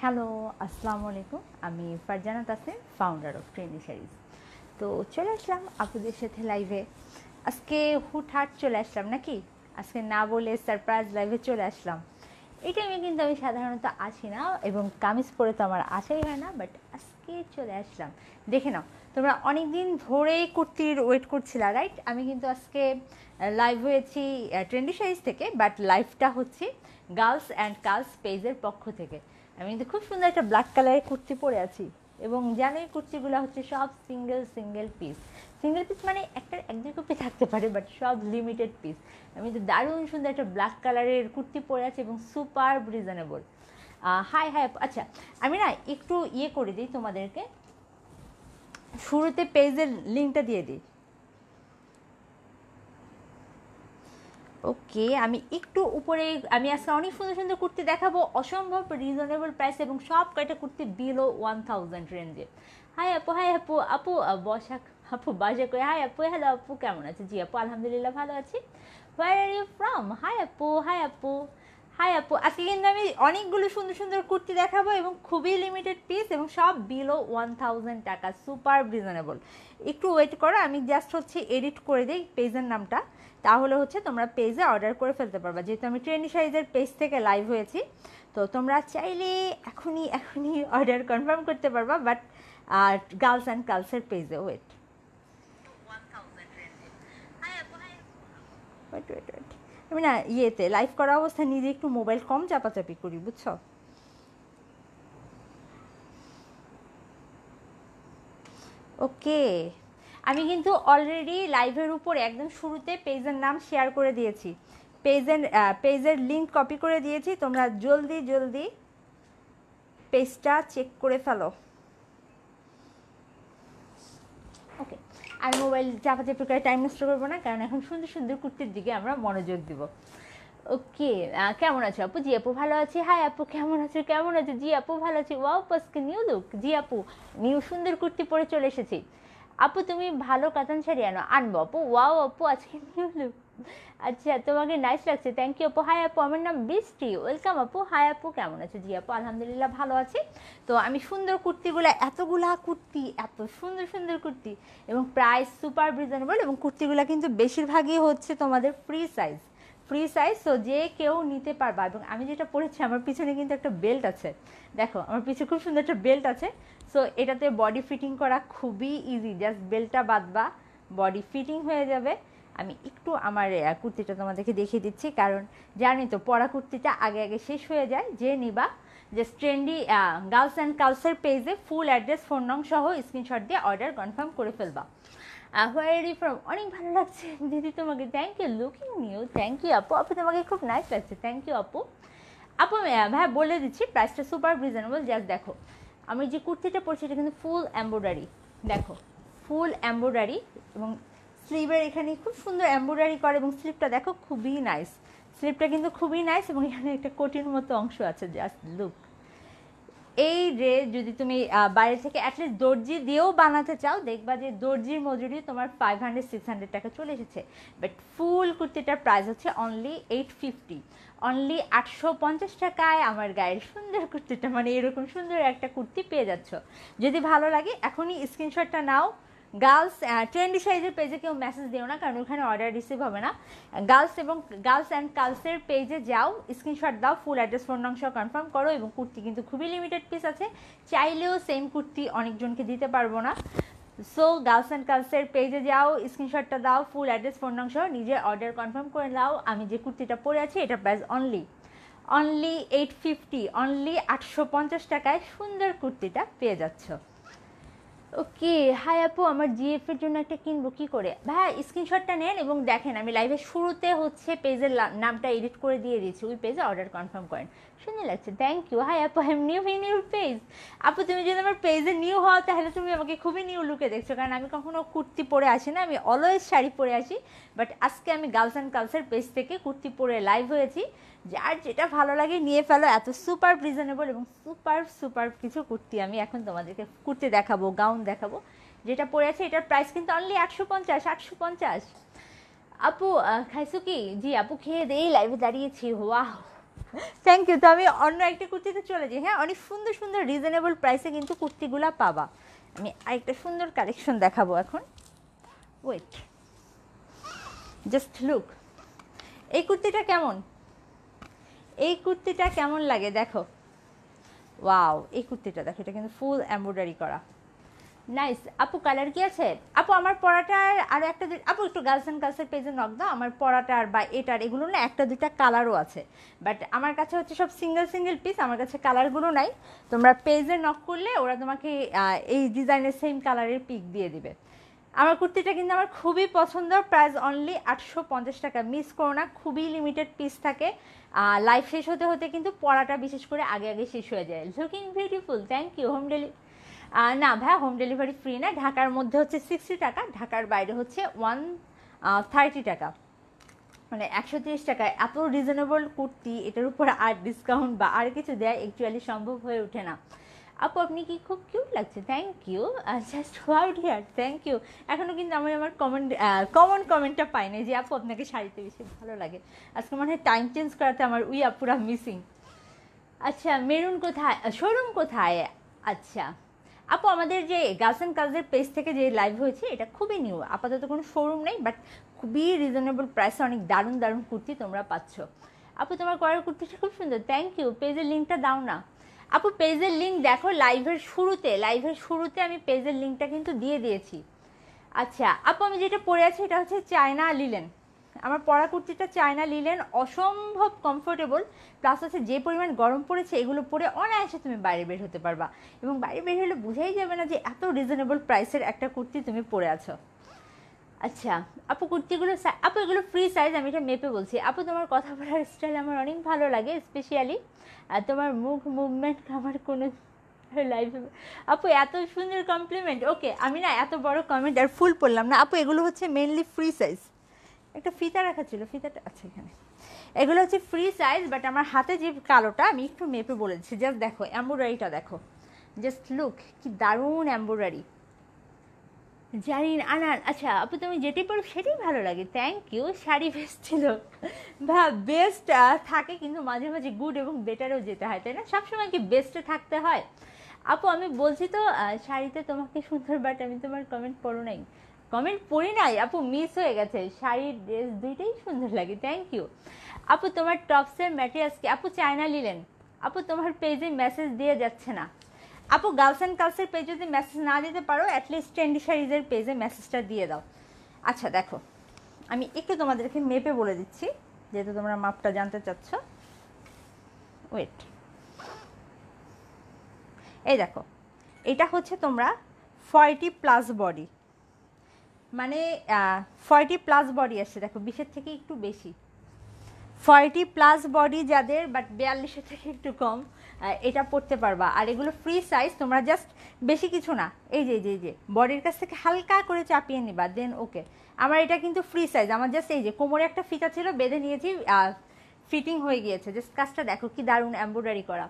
Hello, আসসালামু আলাইকুম। আমি Farzana Tasnim, founder of trendy saris. তো চলে আসলাম আপুদের সাথে লাইভে। আজকে হুটহাট চলে আসলাম নাকি, আজকে না বলে সারপ্রাইজ লাইভে চলে আসলাম। এই টাইমে কিন্তু আমি সাধারণত আসি না এবং কামিজ পরে তো আমার আসাই হয় না, বাট আজকে চলে আসলাম। দেখে নাও, তোমরা অনেক দিন ধরেই কুর্তির ওয়েট করছিলা, রাইট? আমি কিন্তু আজকে লাইভ হয়েছি ট্রেন্ডি শাড়িজ থেকে, বাট লাইভটা হচ্ছে গার্লস অ্যান্ড কার্লস পেজের পক্ষ থেকে। আমি কিন্তু খুব সুন্দর একটা ব্ল্যাক কালারের কুর্তি পরে আছি এবং জানোই কুর্তিগুলো হচ্ছে সব সিঙ্গেল পিস। সিঙ্গেল পিস মানে একটা এক দুই কপি থাকতে পারে, বাট সব লিমিটেড পিস। আমি তো দারুণ সুন্দর একটা ব্ল্যাক কালারের কুর্তি পরে আছি এবং সুপার রিজনেবল। হাই হাই, আচ্ছা আমি না একটু করে দিই তোমাদেরকে, শুরুতে পেজের লিঙ্কটা দিয়ে দিই। ওকে, আমি একটু উপরে, আমি আজকে অনেক সুন্দর সুন্দর কুর্তি দেখাবো, অসম্ভব রিজনেবল প্রাইস এবং সব কয়টা কুর্তি বিলো 1000 রেঞ্জে। হাই আপু, হাই আপু, আপু বসাক, আপু বাসা করে, হাই আপু, হ্যালো আপু, কেমন আছে? জি আপু, আলহামদুলিল্লাহ ভালো আছি। হোয়ার আর ইউ ফ্রম? হাই আপু, হাই আপু, হাই আপু। আজকে কিন্তু আমি অনেকগুলো সুন্দর সুন্দর কুর্তি দেখাবো এবং খুবই লিমিটেড পিস এবং সব বিলো 1000 টাকা, সুপার রিজনেবল। একটু ওয়েট করো, আমি জাস্ট হচ্ছে এডিট করে দিই পেজের নামটা, তাহলে হচ্ছে তোমরা পেজে অর্ডার করে ফেলতে পারবা। যেহেতু আমি ট্রেন্ডি শাড়িজের পেজ থেকে লাইভ হয়েছি, তো তোমরা চাইলে এখনই অর্ডার কনফার্ম করতে পারবা, বাট গার্লস অ্যান্ড কার্লসের পেজে ওয়েট ওয়েট ওয়েট ওয়েট আমি না ইয়েতে লাইভ করা অবস্থায় নিজে একটু মোবাইল কম চাপাচাপি করি, বুঝছো? ওকে, আমি কিন্তু অলরেডি লাইভের উপর একদম শুরুতে পেজের নাম শেয়ার করে দিয়েছি, পেজের লিঙ্ক কপি করে দিয়েছি। তোমরা জলদি জলদি পেজটা চেক করে ফেলো। ওকে, আমি মোবাইল চাপাচাপি করে টাইম নষ্ট করবো না, কারণ এখন সুন্দর সুন্দর কুর্তির দিকে আমরা মনোযোগ দিব। ওকে, কেমন আছো আপু? জি আপু ভালো আছি। হাই আপু, কেমন আছো? কেমন আছো? জি আপু ভালো আছি। ওয়াও পাস্কে নিউ লুক। জি আপু, নিউ সুন্দর কুর্তি পরে চলে এসেছি। আপু তুমি ভালো কাতান শাড়ি আনবো আপু। ওয়াও আপু, আজকে নিউ লুক। আচ্ছা, তোমাকে নাইস লাগছে, থ্যাংক ইউ আপু। হাই আপু, আমার নাম বৃষ্টি, ওয়েলকাম আপু। হাই আপু, কেমন আছো? জি আপু, আলহামদুলিল্লাহ ভালো আছি। তো আমি সুন্দর কুর্তিগুলো, এতগুলা কুর্তি, এত সুন্দর সুন্দর কুর্তি এবং প্রাইস সুপার রিজনেবল, এবং কুর্তিগুলো কিন্তু বেশিরভাগই হচ্ছে তোমাদের ফ্রি সাইজ, তো যে কেউ নিতে পারবা। এবং আমি যেটা পরেছি, আমার পিছনে কিন্তু একটা বেল্ট আছে, দেখো আমার পিছনে খুব সুন্দর একটা বেল্ট আছে। সো এটাতে বডি ফিটিং করা খুবই ইজি, জাস্ট বেল্টটা বাঁধবা, বডি ফিটিং হয়ে যাবে। আমি একটু আমার কুর্তিটা তোমাদেরকে দেখিয়ে দিচ্ছি, কারণ জানি তো পরা কুর্তিটা আগে আগে শেষ হয়ে যায়। যে নিবা, জাস্ট ট্রেন্ডি গার্লস অ্যান্ড কার্লসের পেজে ফুল অ্যাড্রেস, ফোন নং সহ স্ক্রিনশট দিয়ে অর্ডার কনফার্ম করে ফেলবা। Where you from? অনেক ভালো লাগছে দিদি তোমাকে, thank you. Looking new, thank you আপু। আপু তোমাকে খুব নাইস লাগছে, থ্যাংক ইউ আপু। আপু ভাই বলে দিচ্ছি, প্রাইসটা সুপার রিজনেবল। জাস্ট দেখো, আমি যে কুর্তিটা পরছি এটা কিন্তু ফুল এমব্রয়ডারি, দেখো ফুল এমব্রয়ডারি, এবং স্লিভের এখানে খুব সুন্দর এমব্রয়ডারি করে, এবং স্লিভটা দেখো খুবই নাইস, স্লিভটা কিন্তু খুবই নাইস, এবং এখানে একটা কোটির মতো অংশ আছে, জাস্ট লুক। এই ড্রেস যদি তুমি বাইরে থেকে অ্যাটলিস্ট দর্জি দিয়েও বানাতে চাও, দেখবা যে দর্জির মজুরি তোমার 500-600 টাকা চলে এসেছে। বাট ফুল কুর্তিটার প্রাইস হচ্ছে অনলি 850, অনলি 850 টাকায় আমার গায়ের সুন্দর কুর্তিটা, মানে এরকম সুন্দর একটা কুর্তি পেয়ে যাচ্ছ। যদি ভালো লাগে এখনই স্ক্রিনশটটা নাও। গার্লস ট্রেন্ডি সাইজের পেজে কেউ মেসেজ দিও না, কারণ ওখানে অর্ডার রিসিভ হবে না। গার্লস অ্যান্ড কার্লসের পেজে যাও, স্ক্রিনশট দাও, ফুল অ্যাড্রেস, ফোন নং সহ কনফার্ম করো। এবং কুর্তি কিন্তু খুবই লিমিটেড পিস আছে, চাইলেও সেম কুর্তি অনেকজনকে দিতে পারবো না। সো গার্লস অ্যান্ড কার্লসের পেজে যাও, স্ক্রিনশটটা দাও, ফুল অ্যাড্রেস, ফোন নং সহ নিজের অর্ডার কনফার্ম করে নাও। আমি যে কুর্তিটা পরে আছি এটার প্রাইস অনলি 850, অনলি 850 টাকায় সুন্দর কুর্তিটা পেয়ে যাচ্ছ। ওকে, হাই আপু, আমার জিএফ এর জন্য একটা কিনবো, কি করে? ভাই স্ক্রিনশটটা নেন এবং দেখেন, আমি লাইভের শুরুতে হচ্ছে পেজের নামটা এডিট করে দিয়ে দিয়েছি, ওই পেজে অর্ডার কনফার্ম করেন। সুন্দর লাগছে, থ্যাংক ইউ। হাই আপু, I am new in your page. আপু তুমি যদি আমার পেজে নিউ হও, তাহলে তুমি আমাকে খুবই নিউ লুকে দেখছো, কারণ আমি কখনো কুর্তি পরে আসি না, আমি অলওয়েজ শাড়ি পরে আসি। বাট আজকে আমি গার্লস অ্যান্ড কার্লসের পেজ থেকে কুর্তি পরে লাইভ হয়েছি। যার যেটা ভালো লাগে নিয়ে ফেলো, এত সুপার রিজনেবল এবং সুপার কিছু কুর্তি আমি এখন তোমাদেরকে কুর্তি দেখাবো, গাউন দেখাবো। যেটা পরে আছে এটার প্রাইস কিন্তু অনলি 850। আপু খাইছো কি? জি আপু খেয়ে দেই লাইভে দাঁড়িয়েছি। Wow, thank you. তো আমি অন্য একটা কুর্তিতে চলে যাই। হ্যাঁ, অনেক সুন্দর সুন্দর রিজনেবল প্রাইসে কিন্তু কুর্তিগুলো পাবা। আমি আরেকটা সুন্দর কালেকশন দেখাবো এখন। ওয়েট, জাস্ট লুক, এই কুর্তিটা কেমন, এই কুর্তিটা কেমন লাগে দেখো। ওয়াও, এই কুর্তিটা দেখো, এটা কিন্তু ফুল এমব্রয়ডারি করা, নাইস। আপু কালার কি আছে? আপু আমার পরাটার আরও একটা আপু একটু গার্লস অ্যান্ড গার্লসের পেজে নক দাও। আমার পরাটার বা এটার এগুলো না একটা দুইটা কালারও আছে, বাট আমার কাছে হচ্ছে সব সিঙ্গেল সিঙ্গেল পিস, আমার কাছে কালারগুলো নাই। তোমরা পেজে নক করলে ওরা তোমাকে এই ডিজাইনের সেম কালারের পিক দিয়ে দিবে। আমার কুর্তিটা কিন্তু আমার খুবই পছন্দ, প্রাইস অনলি 850 টাকা। মিস করো না, খুবই লিমিটেড পিস থাকে। লাইভ শেষ হতে হতে কিন্তু পরাটা বিশেষ করে আগে আগে শেষ হয়ে যায়। Looking beautiful, thank you. Home delivery না ভাই, হোম ডেলিভারি ফ্রি না। ঢাকার মধ্যে হচ্ছে 60 টাকা, ঢাকার বাইরে হচ্ছে 130 টাকা, মানে 130 টাকায় এত রিজনেবল কুর্তি, এটার উপর আর ডিসকাউন্ট বা আর কিছু দেয় অ্যাকচুয়ালি সম্ভব হয়ে ওঠে না। আপু আপনি কি খুব কিউট লাগছে, thank you. Just word here, thank you. এখনও কিন্তু আমি আমার কমন কমেন্টটা পাইনি যে আপু আপনাকে শাড়িতে বেশি ভালো লাগে। আজকে মনে হয় টাইম চেঞ্জ করাতে আমার আপুরা মিসিং। আচ্ছা, মেরুন কোথায়, শোরুম কোথায়? আচ্ছা আপু, আমাদের যে গার্লস অ্যান্ড গার্লসের পেজ থেকে যে লাইভ হয়েছে এটা খুবই নিউ, আপাতত কোনো শোরুম নেই, বাট খুবই রিজনেবল প্রাইসে অনেক দারুণ দারুণ কুর্তি তোমরা পাচ্ছ। আপু তোমার করার কুর্তিটা খুব সুন্দর, থ্যাংক ইউ। পেজের লিঙ্কটা দাও না আপু। পেজের লিঙ্ক দেখো লাইভের শুরুতে আমি পেজের লিঙ্কটা কিন্তু দিয়ে দিয়েছি। আচ্ছা আপু, আমি যেটা পরে আছি এটা হচ্ছে চায়না লিলেন। আমার পরা কুর্তিটা চায়না লিলেন, অসম্ভব কমফোর্টেবল, প্লাস হচ্ছে যে পরিমাণ গরম পড়েছে এগুলো পরে অনায়াসে তুমি বাইরে বের হতে পারবা, এবং বাইরে বের হলে বোঝাই যাবে না যে এত রিজনেবল প্রাইসের একটা কুর্তি তুমি পরে আছো। আচ্ছা আপু, কুর্তিগুলো আপু এগুলো ফ্রি সাইজ, আমি এটা মেপে বলছি। আপু তোমার কথা বলার স্টাইল আমার অনেক ভালো লাগে, স্পেশালি তোমার মুখ মুভমেন্ট আমার কোনো লাইফে। আপু এত সুন্দর কমপ্লিমেন্ট, ওকে আমি না এত বড় কমেন্ট আর ফুল পড়লাম না আপু। এগুলো হচ্ছে মেনলি ফ্রি সাইজ, একটা ফিতা রাখা ছিল, ফিতাটা আছে এখানে। এগুলো হচ্ছে ফ্রি সাইজ, বাট আমার হাতে যে কালোটা আমি একটু মেপে বলেছি। জাস্ট দেখো এমব্রয়ডারিটা দেখো, জাস্ট লুক, কি দারুণ এমব্রয়ডারি। জানি আনান, আচ্ছা আপু তুমি যেটাই পড়ো সেটাই ভালো লাগে, থ্যাংক ইউ। শাড়ি বেস্ট ছিল বেস্ট থাকে, কিন্তু মাঝে মাঝে গুড এবং বেটারও যেতে হয়, তাই না? সবসময় কি বেস্টে থাকতে হয়? আপু আমি বলছি তো শাড়িতে তোমাকে সুন্দর, বাট আমি তোমার কমেন্ট পড়ি নাই আপু, মিস হয়ে গেছে। শাড়ি ড্রেস দুইটাই সুন্দর লাগে, থ্যাংক ইউ। আপু তোমার টপসের ম্যাটেরিয়ালস কি? আপু চায়না লিলেন। আপু তোমার পেজে মেসেজ দিয়ে যাচ্ছে না। আপু গার্লস অ্যান্ড গার্লসের পেজে যদি মেসেজ না দিতে পারো, অ্যাটলিস্ট ট্রেন্ডি শাড়িজের পেজে মেসেজটা দিয়ে দাও। আচ্ছা দেখো, আমি একটু তোমাদেরকে মেপে বলে দিচ্ছি, যেহেতু তোমরা মাপটা জানতে চাচ্ছ। ওয়েট, এই দেখো, এটা হচ্ছে তোমরা 40+ বডি, মানে 40+ বডি আসছে, দেখো 20-এর থেকে একটু বেশি। 40+ বডি যাদের, বাট 42-এর থেকে একটু কম, এটা পড়তে পারবা। আর এগুলো ফ্রি সাইজ, তোমরা জাস্ট বেশি কিছু না, এই যে বডির কাছ থেকে হালকা করে চাপিয়ে নিবা, দেন ওকে। আমার এটা কিন্তু ফ্রি সাইজ, আমার জাস্ট এই যে কোমরে একটা ফিতা ছিল, বেঁধে নিয়েছি, ফিটিং হয়ে গিয়েছে। জাস্ট কাজটা দেখো কি দারুণ এমব্রয়ডারি করা।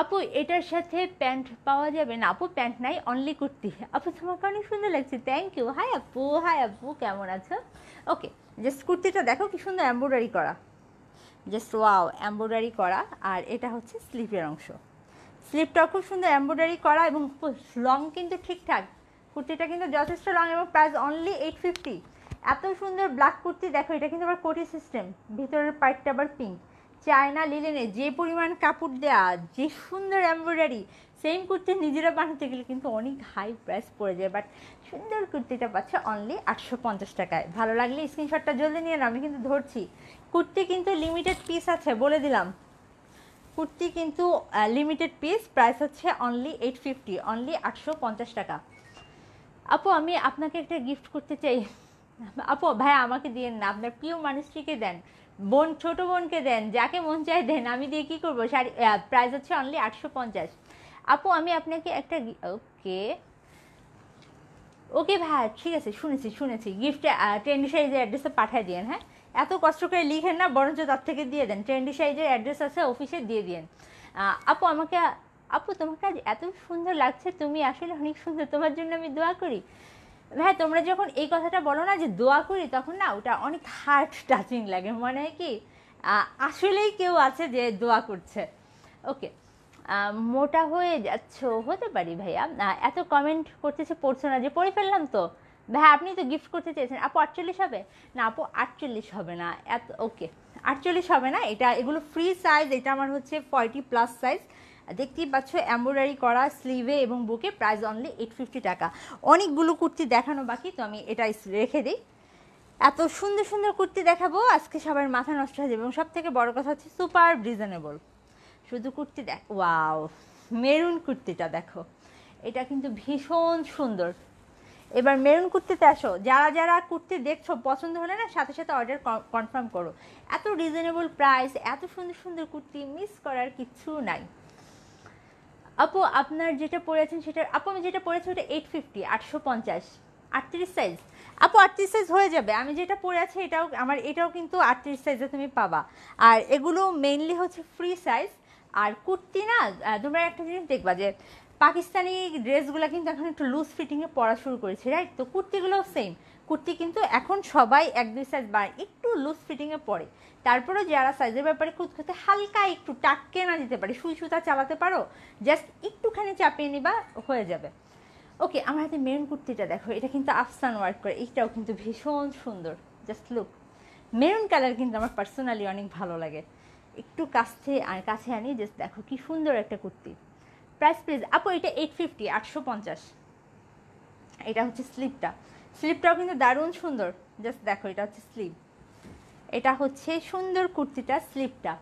আপু এটার সাথে প্যান্ট পাওয়া যাবে না? আপু প্যান্ট নাই, অনলি কুর্তি। আপু তোমাকে অনেক সুন্দর লাগছে, থ্যাংক ইউ। হাই আপু কেমন আছো? ওকে, জাস্ট কুর্তিটা দেখো কি সুন্দর এমব্রয়ডারি করা, জাস্ট ওয়াও, এমব্রয়ডারি করা। আর এটা হচ্ছে স্লিভের অংশ, স্লিভটাও খুব সুন্দর এমব্রয়ডারি করা, এবং লং কিন্তু ঠিকঠাক। কুর্তিটা কিন্তু যথেষ্ট লং, এবং প্রাইস অনলি 850। এত সুন্দর ব্ল্যাক কুর্তি দেখো, এটা কিন্তু আবার কোটি সিস্টেম, ভিতরের পার্টটা আবার পিঙ্ক। চায়না লিলেনে যে পরিমাণ কাপড় দেওয়া, যে সুন্দর এমব্রয়ডারি, সেম কুর্তি নিজেরা বানাতে গেলে কিন্তু অনেক হাই প্রাইস পড়ে যায়, বাট সুন্দর কুর্তিটা পাচ্ছে অনলি 850 টাকায়। ভালো লাগলে স্ক্রিনশটটা জলদি নিয়ে নাও, আমি কিন্তু ধরছি। কুর্তি কিন্তু লিমিটেড পিস আছে, বলে দিলাম। কুর্তি কিন্তু লিমিটেড পিস, প্রাইস হচ্ছে অনলি 850, অনলি 850 টাকা। আপু আমি আপনাকে একটা গিফট করতে চাই। আপু ভাই আমাকে দিয়েন না, আপনার প্রিয় মানুষটিকে দেন, ছোট বোনকে দেন, যাকে মন চায় দেন, আমি দিয়ে কী করবো? শাড়ি প্রাইস হচ্ছে অনলি 850। আপু আমি আপনাকে একটা ওকে ভাই, ঠিক আছে, শুনেছি গিফটে ট্রেন্ডি সাইজের অ্যাড্রেসে পাঠিয়ে দিন। হ্যাঁ, এত কষ্ট করে লিখেন না, বরঞ্চ তার থেকে দিয়ে দেন। ট্রেন্ডি সাইজের অ্যাড্রেস আছে অফিসে, দিয়ে দিন। আপু তোমাকে আজ এত সুন্দর লাগছে, তুমি আসলে অনেক সুন্দর, তোমার জন্য আমি দোয়া করি। ভাই তোমরা যখন এই কথাটা বলো না যে দোয়া করি, তখন না ওটা অনেক হার্ট টাচিং লাগে, মনে হয় কি আসলেই কেউ আছে যে দোয়া করছে। ওকে, মোটা হয়ে যাচ্ছ, হতে পারি ভাইয়া। এত কমেন্ট করতেছে, পড়ছো না যে? পড়ে ফেললাম তো ভাই, আপনি তো গিফট করতে চেয়েছেন। আপু 48 হবে না? আপু 48 হবে না এত। ওকে, 48 হবে না, এগুলো ফ্রি সাইজ। এটা আমার হচ্ছে 40+ সাইজ। দেখতেই পাচ্ছ এমব্রয়ডারি করা স্লিভে এবং বুকে, প্রাইস অনলি 850 টাকা। অনেকগুলো কুর্তি দেখানো বাকি, তো আমি এটা রেখে দিই। এত সুন্দর সুন্দর কুর্তি দেখাবো আজকে, সবার মাথা নষ্ট হয়ে যাবে। এবং সব থেকে বড় কথা হচ্ছে সুপার রিজনেবল। শুধু কুর্তি দেখ, ওয়াও, মেরুন কুর্তিটা দেখো, এটা কিন্তু ভীষণ সুন্দর। এবার মেরুন কুর্তিতে আসো, যারা যারা কুর্তি দেখছো পছন্দ হলে না সাথে সাথে অর্ডার কনফার্ম করো। এত রিজনেবল প্রাইস, এত সুন্দর সুন্দর কুর্তি, মিস করার কিচ্ছু নাই। আপু আপনার যেটা পরেছেন সেটা, আপু আমি যেটা পরেছি ওটা 850, 850, 38 সাইজ। আপু 38 সাইজ হয়ে যাবে। আমি যেটা পরে আছি এটাও কিন্তু 38 সাইজে তুমি পাবা। আর এগুলো মেইনলি হচ্ছে ফ্রি সাইজ। আর কুর্তি না, তোমরা একটা জিনিস দেখবা যে পাকিস্তানি ড্রেসগুলো কিন্তু এখন একটু লুজ ফিটিংয়ে পরা শুরু করেছে, রাইট? তো কুর্তিগুলোও সেম। কুর্তি কিন্তু এখন সবাই 1-2 সাইজ বা একটু লুজ ফিটিংয়ে পরে। তারপরেও যারা সাইজের ব্যাপারে খুঁতখুঁতে, হালকা একটু টাক্কে না দিতে পারে, সুই সুতা চালাতে পারো, জাস্ট একটুখানি চাপিয়ে নিবা, হয়ে যাবে। ওকে, আমার হাতে মেরুন কুর্তিটা দেখো, এটা কিন্তু আফসান ওয়ার্ক করে, এইটাও কিন্তু ভীষণ সুন্দর। জাস্ট লুক, মেরুন কালার কিন্তু আমার পার্সোনালি অনেক ভালো লাগে। একটু কাছে আনি, জাস্ট দেখো কি সুন্দর একটা কুর্তি। প্রাইস প্লিজ আপু, এটা 850, 850। এটা হচ্ছে স্লিপটাও কিন্তু দারুণ সুন্দর। জাস্ট দেখো, এটা হচ্ছে স্লিভ, এটা হচ্ছে সুন্দর কুর্তিটা, স্লিপটা।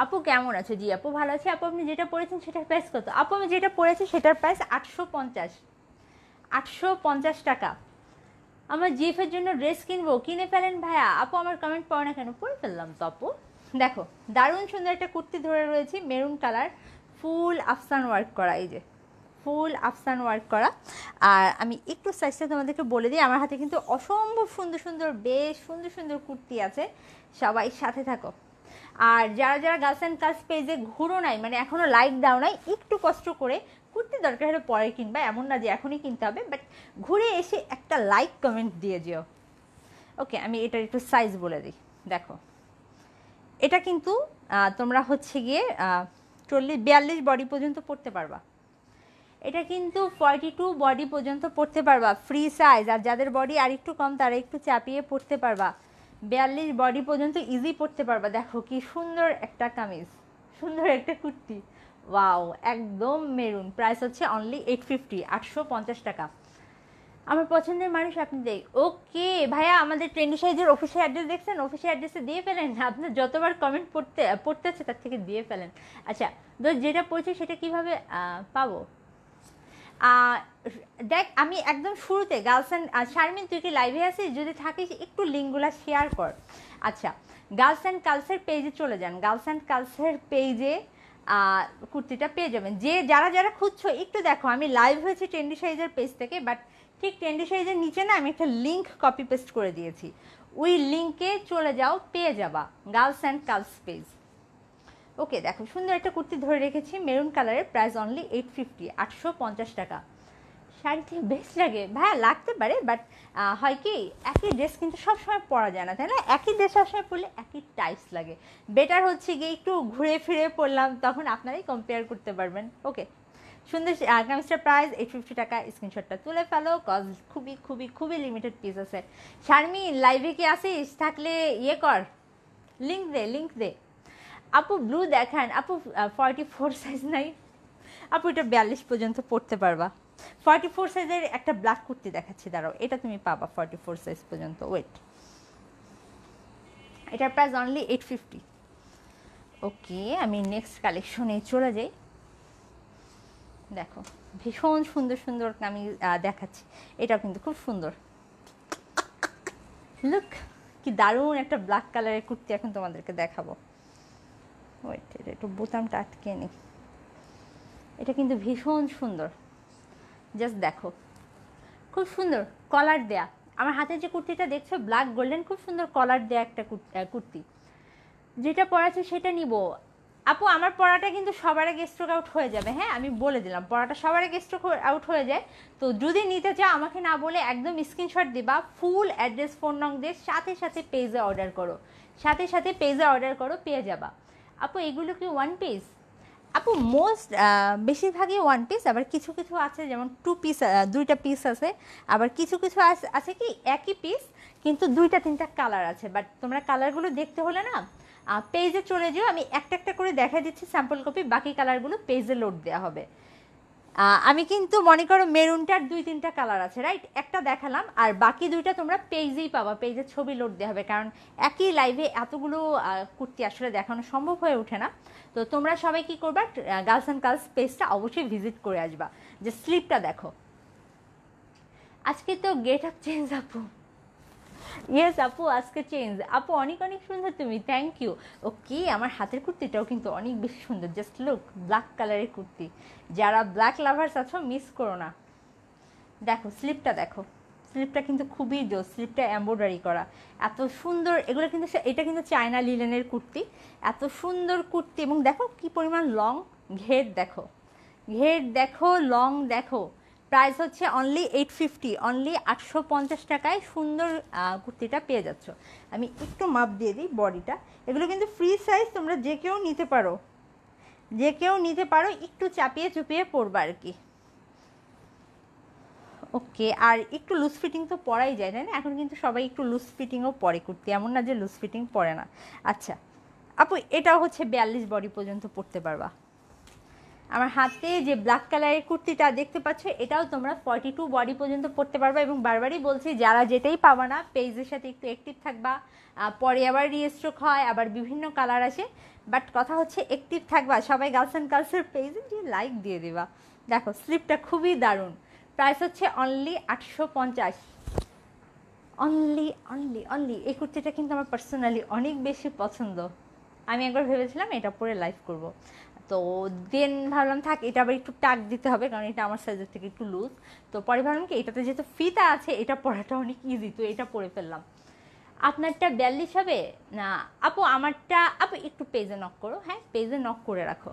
আপু কেমন আছে? জি আপু ভালো আছে। আপু আপনি যেটা পরেছেন সেটার প্রাইস কত? আপু আমি যেটা পরেছি সেটার প্রাইস 850, 850 টাকা। আমার জিএফের জন্য ড্রেস কিনবো, কিনে ফেলেন ভাইয়া। আপু আমার কমেন্ট পড়ো না কেন? পড়ে ফেললাম তো আপু। দেখো দারুণ সুন্দর একটা কুর্তি ধরে রয়েছে, মেরুন কালার, ফুল আফসান ওয়ার্ক করা, এই যে ফুল আফসান ওয়ার্ক করা। আর আমি একটু সাইজটা তোমাদেরকে বলে দিই, আমার হাতে কিন্তু অসম্ভব সুন্দর সুন্দর, বেশ সুন্দর সুন্দর কুর্তি আছে। সবাই সাথে থাকো। আর যারা যারা গার্লস অ্যান্ড কার্লস পেজে ঘুরো নাই, মানে এখনও লাইক দাও নাই, একটু কষ্ট করে, কুর্তি দরকার হলে পরে কিনবা, এমন না যে এখনই কিনতে হবে, বাট ঘুরে এসে একটা লাইক কমেন্ট দিয়ে যেও। ওকে, আমি এটার একটু সাইজ বলে দিই। দেখো এটা কিন্তু তোমরা হচ্ছে গিয়ে 42 বডি পর্যন্ত পড়তে পারবা। এটা কিন্তু 42 বডি পর্যন্ত পড়তে পারবা, ফ্রি সাইজ। আর যাদের বডি আর একটু কম তারা একটু চাপিয়ে পড়তে পারবা। 42 বডি পর্যন্ত ইজি পড়তে পারবা। দেখো কি সুন্দর একটা কামিজ, সুন্দর একটা কুর্তি, ওয়াও, একদম মেরুন। প্রাইস হচ্ছে অনলি 850, 850 টাকা। আমার পছন্দের মানুষ আপনি দেখ। ওকে ভাইয়া, আমাদের ট্রেন্ডি সাইজের অফিসিয়াল অ্যাড্রেস দেখছেন? অফিসিয়াল অ্যাড্রেসে দিয়ে ফেলেন, আপনার যতবার কমেন্ট পড়তেছে তার থেকে দিয়ে ফেলেন। আচ্ছা, তো যেটা পড়ছে সেটা কিভাবে পাবো? দেখ, আমি একদম শুরুতে গার্লস অ্যান্ড শারমিন, তুই কি লাইভে আছিস? যদি থাকিস একটু লিঙ্কগুলো শেয়ার কর। আচ্ছা, গার্লস অ্যান্ড কার্লসের পেজে চলে যান, গার্লস অ্যান্ড কার্লসের পেজে কুর্তিটা পেয়ে যাবেন। যারা যারা খুঁজছো একটু দেখো, আমি লাইভ হয়েছি ট্রেন্ডি সাইজের পেজ থেকে, বাট ঠিক ট্রেন্ডি সাইজের নিচে না আমি একটা লিঙ্ক কপি পেস্ট করে দিয়েছি, ওই লিঙ্কে চলে যাও, পেয়ে যাবা গার্লস অ্যান্ড কার্লস পেজ। ওকে, দেখো সুন্দর একটা কুর্তি ধরে রেখেছি, মেরুন কালারের, প্রাইস অনলি 850, 850 টাকা। শাড়ি থেকে বেস্ট লাগে ভাইয়া, লাগতে পারে, বাট হয় কি, একই ড্রেস কিন্তু সবসময় পরা যায় না, তাই না? একই ড্রেস সবসময় পরলে একই টাইপস লাগে। বেটার হচ্ছে গিয়ে একটু ঘুরে ফিরে পরলাম, তখন আপনারাই কম্পেয়ার করতে পারবেন। ওকে, সুন্দর কামিজটার প্রাইস 850 টাকা। স্ক্রিনশটটা তুলে ফেলো, কজ খুবই খুবই খুবই লিমিটেড পিস আছে। শারমিন লাইভে কি আসিস? থাকলে ইয়ে কর, লিঙ্ক দে। আপু ব্লু দেখান। আপু 44 সাইজ নাই আপু, এটা 42 পর্যন্ত পড়তে পারবা। 44 সাইজের একটা ব্ল্যাক কুর্তি দেখাচ্ছি, দাঁড়াও, এটা তুমি পাবা 44 সাইজ পর্যন্ত। ওয়েট, এটার প্রাইস অনলি 850। ওকে, আমি নেক্সট কালেকশনে চলে যাই। দেখো ভীষণ সুন্দর সুন্দর আমি দেখাচ্ছি, এটাও কিন্তু খুব সুন্দর। লুক, কি দারুণ একটা ব্ল্যাক কালারের কুর্তি এখন তোমাদেরকে দেখাবো। ওয়েট, এটা একটু বোতামটা আটকে নিই। এটা কিন্তু ভীষণ সুন্দর, জাস্ট দেখো, খুব সুন্দর কলার দেয়া। আমার হাতে যে কুর্তিটা দেখছো ব্ল্যাক গোল্ডেন, খুব সুন্দর কলার দেয়া একটা কুর্তি। যেটা পরা আছে সেটা নিব। আপু আমার পড়াটা কিন্তু সবার আগে স্ট্রোক আউট হয়ে যাবে, হ্যাঁ আমি বলে দিলাম পড়াটা সবার আগে স্ট্রোক আউট হয়ে যায়। তো যদি নিতে চাও আমাকে না বলে একদম স্ক্রিনশট দিবা, ফুল অ্যাড্রেস ফোন নং দিয়ে সাথে সাথে পেজে অর্ডার করো, সাথে সাথে পেজে অর্ডার করো, পেয়ে যাবা। আপু এগুলো কি ওয়ান পিস? আপু মোস্ট বেশিরভাগই ওয়ান পিস, আবার কিছু কিছু আছে যেমন টু পিস, দুইটা পিস আছে, আবার কিছু কিছু আছে কি একই পিস কিন্তু দুইটা তিনটা কালার আছে। বাট তোমরা কালারগুলো দেখতে হলে না পেজে চলে যেও, আমি একটা একটা করে দেখা দিচ্ছি স্যাম্পল কপি, বাকি কালারগুলো পেজে লোড দেওয়া হবে। আমি কিন্তু মনে করো মেরুনটার দুই তিনটা কালার আছে রাইট, একটা দেখালাম, আর বাকি দুইটা তোমরা পেজেই পাবা, পেজে ছবি লোড দেওয়া হবে, কারণ একই লাইভে এতগুলো কুর্তি আসলে দেখানো সম্ভব হয়ে ওঠে না। তো তোমরা সবাই কি করবা, গার্লস অ্যান্ড গার্লস পেজটা অবশ্যই ভিজিট করে আসবা। যে স্লিপটা দেখো, আজকে তো গেট আপ চেঞ্জ আপু। ইয়েস আপু আজকে চেঞ্জ। আপু অনেক অনেক সুন্দর তুমি, থ্যাংক ইউ। ওকে আমার হাতের কুর্তিটাও কিন্তু অনেক বেশি সুন্দর, জাস্ট লুক, ব্ল্যাক কালারের কুর্তি, যারা ব্ল্যাক লাভার্স আছো মিস করো না। দেখো স্লিপটা দেখো, স্লিপটা কিন্তু খুবই জোস, স্লিপটা এমব্রয়ডারি করা, এত সুন্দর। এগুলো কিন্তু এটা কিন্তু চায়না লিলেনের কুর্তি, এত সুন্দর কুর্তি, এবং দেখো কি পরিমাণ লং, ঘের দেখো, ঘের দেখো, লং দেখো। প্রাইস হচ্ছে অনলি 850, অনলি 850 টাকায় সুন্দর কুর্তিটা পেয়ে যাচ্ছ। আমি একটু মাপ দিয়ে দিই বডিটা, এগুলো কিন্তু ফ্রি সাইজ, তোমরা যে কেউ নিতে পারো, যে কেউ নিতে পারো, একটু চাপিয়ে চুপিয়ে পরবা আর কি। ওকে আর একটু লুজ ফিটিং তো পরাই যায় তাই না, এখন কিন্তু সবাই একটু লুজ ফিটিংও পরে কুর্তি, এমন না যে লুজ ফিটিং পরে না। আচ্ছা আপু এটাও হচ্ছে 42 বডি পর্যন্ত পরতে পারবা। আমার হাতে যে ব্ল্যাক কালারের কুর্তিটা দেখতে পাচ্ছ, এটাও তোমরা 42 বডি পর্যন্ত পরতে পারবা। এবং বারবারই বলছি যারা যেতেই পাবা না, পেজের সাথে একটু অ্যাক্টিভ থাকবা, পরে আবার রিস্ট্রোক হয়, আবার বিভিন্ন কালার আসে, বাট কথা হচ্ছে অ্যাক্টিভ থাকবা। সবাই গার্লস অ্যান্ড গার্লসের পেজে যে লাইক দিয়ে দিবা। দেখো স্লিপটা খুবই দারুণ, প্রাইস হচ্ছে অনলি 850। অনলি অনলি অনলি এই কুর্তিটা কিন্তু আমার পার্সোনালি অনেক বেশি পছন্দ। আমি একবার ভেবেছিলাম এটা পরে লাইভ করব, তো দেন ভাবলাম থাক, এটা আবার একটু টাক দিতে হবে কারণ এটা আমার সাইজের থেকে একটু লুজ। তো পরে ভাবলাম কি এটাতে যেহেতু ফিতা আছে, এটা পরাটা অনেক ইজি, তো এটা পরে ফেললাম। আপনারটা 42 হবে না আপু? আমারটা আপু একটু পেজে নক করো, হ্যাঁ পেজে নক করে রাখো।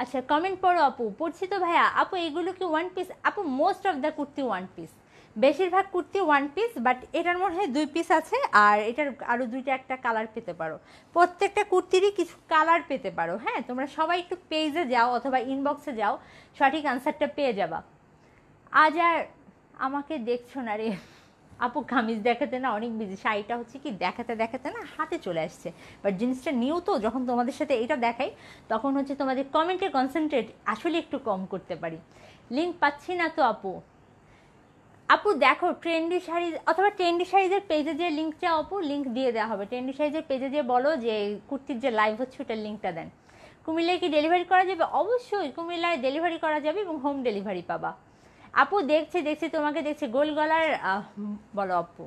আচ্ছা কমেন্ট পড়ো আপু, পড়ছি তো ভাইয়া। আপু এগুলো কি ওয়ান পিস? আপু most of the kurti one piece, বেশিরভাগ কুর্তি ওয়ান পিস, বাট এটার মধ্যে 2 পিস আছে, আর এটার আরও দুইটা একটা কালার পেতে পারো, প্রত্যেকটা কুর্তিরই কিছু কালার পেতে পারো। হ্যাঁ তোমরা সবাই একটু পেজে যাও অথবা ইনবক্সে যাও, সঠিক আনসারটা পেয়ে যাবা। আজ আর আমাকে দেখছো না রে আপু, কামিজ দেখাতে না অনেক বিজি, শাড়িটা হচ্ছে কি দেখাতে দেখাতে না হাতে চলে আসছে, বাট জিনিসটা নিউ তো, যখন তোমাদের সাথে এটা দেখাই তখন হচ্ছে তোমাদের কমেন্টে কনসেন্ট্রেট আসলে একটু কম করতে পারি। লিঙ্ক পাচ্ছি না তো আপু। আপু দেখো ট্রেন্ডি শাড়ি অথবা ট্রেন্ডি শাড়িদের পেজে যে লিঙ্ক চাও আপু, লিঙ্ক দিয়ে দেওয়া হবে। ট্রেন্ডি শাড়িদের পেজে যে বলো যে কুর্তির যে লাইভ হচ্ছে ওটার লিঙ্কটা দেন। কুমিল্লায় কি ডেলিভারি করা যাবে? অবশ্যই কুমিল্লায় ডেলিভারি করা যাবে এবং হোম ডেলিভারি পাবা। আপু দেখছি দেখছি তোমাকে দেখছি, গোল গলার বলো আপু।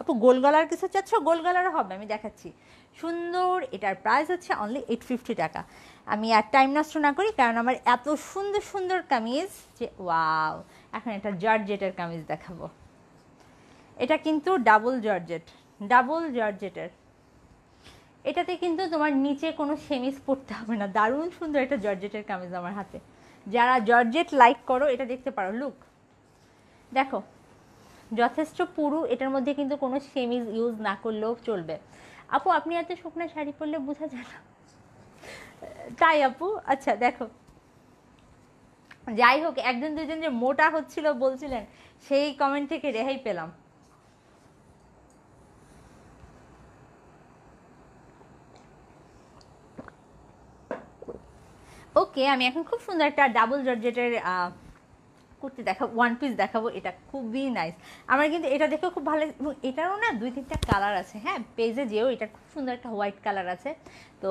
আপু গোল গলার কিছু চাচ্ছ? গোল গলারও হবে, আমি দেখাচ্ছি সুন্দর। এটার প্রাইস হচ্ছে অনলি 850 টাকা। আমি আর টাইম নষ্ট না করি কারণ আমার এত সুন্দর সুন্দর কামিজ যে ওয়াও। এখন এটা জর্জেটের কামিজ দেখাবো, এটা কিন্তু ডাবল জর্জেট, ডাবল জর্জেটের। এটাতে কিন্তু তোমার নিচে কোনো সেমিস পরতে হবে না, দারুণ সুন্দর একটা জর্জেটের কামিজ আমার হাতে। যারা জর্জেট লাইক করো এটা দেখতে পারো, লুক দেখো যথেষ্ট পুরু, এটার মধ্যে কিন্তু কোনো সেমিজ ইউজ না করলেও চলবে। আপু আপনি এত শুকনো শাড়ি পরলে বোঝা যায় না তাই আপু? আচ্ছা দেখো, যাই হোক একজন দুজন যে মোটা হচ্ছিল বলছিলেন, সেই কমেন্ট থেকে রেহাই পেলাম। ওকে আমি এখন খুব সুন্দর একটা ডাবল জর্জেটের কুর্তি দেখাবো, ওয়ান পিস দেখাবো, এটা খুবই নাইস। আমার কিন্তু এটা দেখে খুব ভালো, এবং এটারও না 2-3টা কালার আছে। হ্যাঁ পেজে যেও, এটা খুব সুন্দর একটা হোয়াইট কালার আছে, তো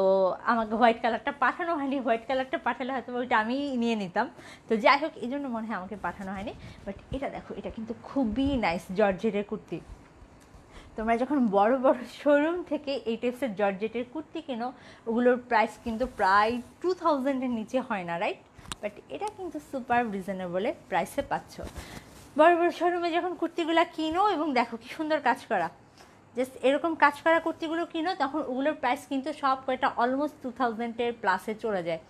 আমাকে হোয়াইট কালারটা পাঠানো হয়নি, হোয়াইট কালারটা পাঠালে হয়তো ওইটা আমি নিয়ে নিতাম, তো যাই হোক এই জন্য মনে হয় আমাকে পাঠানো হয়নি। বাট এটা দেখো, এটা কিন্তু খুবই নাইস জর্জেটের কুর্তি। তোমরা যখন বড় বড় শোরুম থেকে এই টাইপসের জর্জেটের কুর্তি কেনো, ওগুলোর প্রাইস কিন্তু প্রায় 2000-এর নিচে হয় না, রাইট? বাট এটা কিন্তু সুপার রিজনেবলে প্রাইসে পাচ্ছ। বড় বড় শোরুমে যখন কুর্তিগুলো কিনো এবং দেখো কি সুন্দর কাজ করা, জাস্ট এরকম কাজ করা কুর্তিগুলো কিনো, তখন ওগুলোর প্রাইস কিন্তু সব কয়টা অলমোস্ট 2000-এর প্লাসে চলে যায়,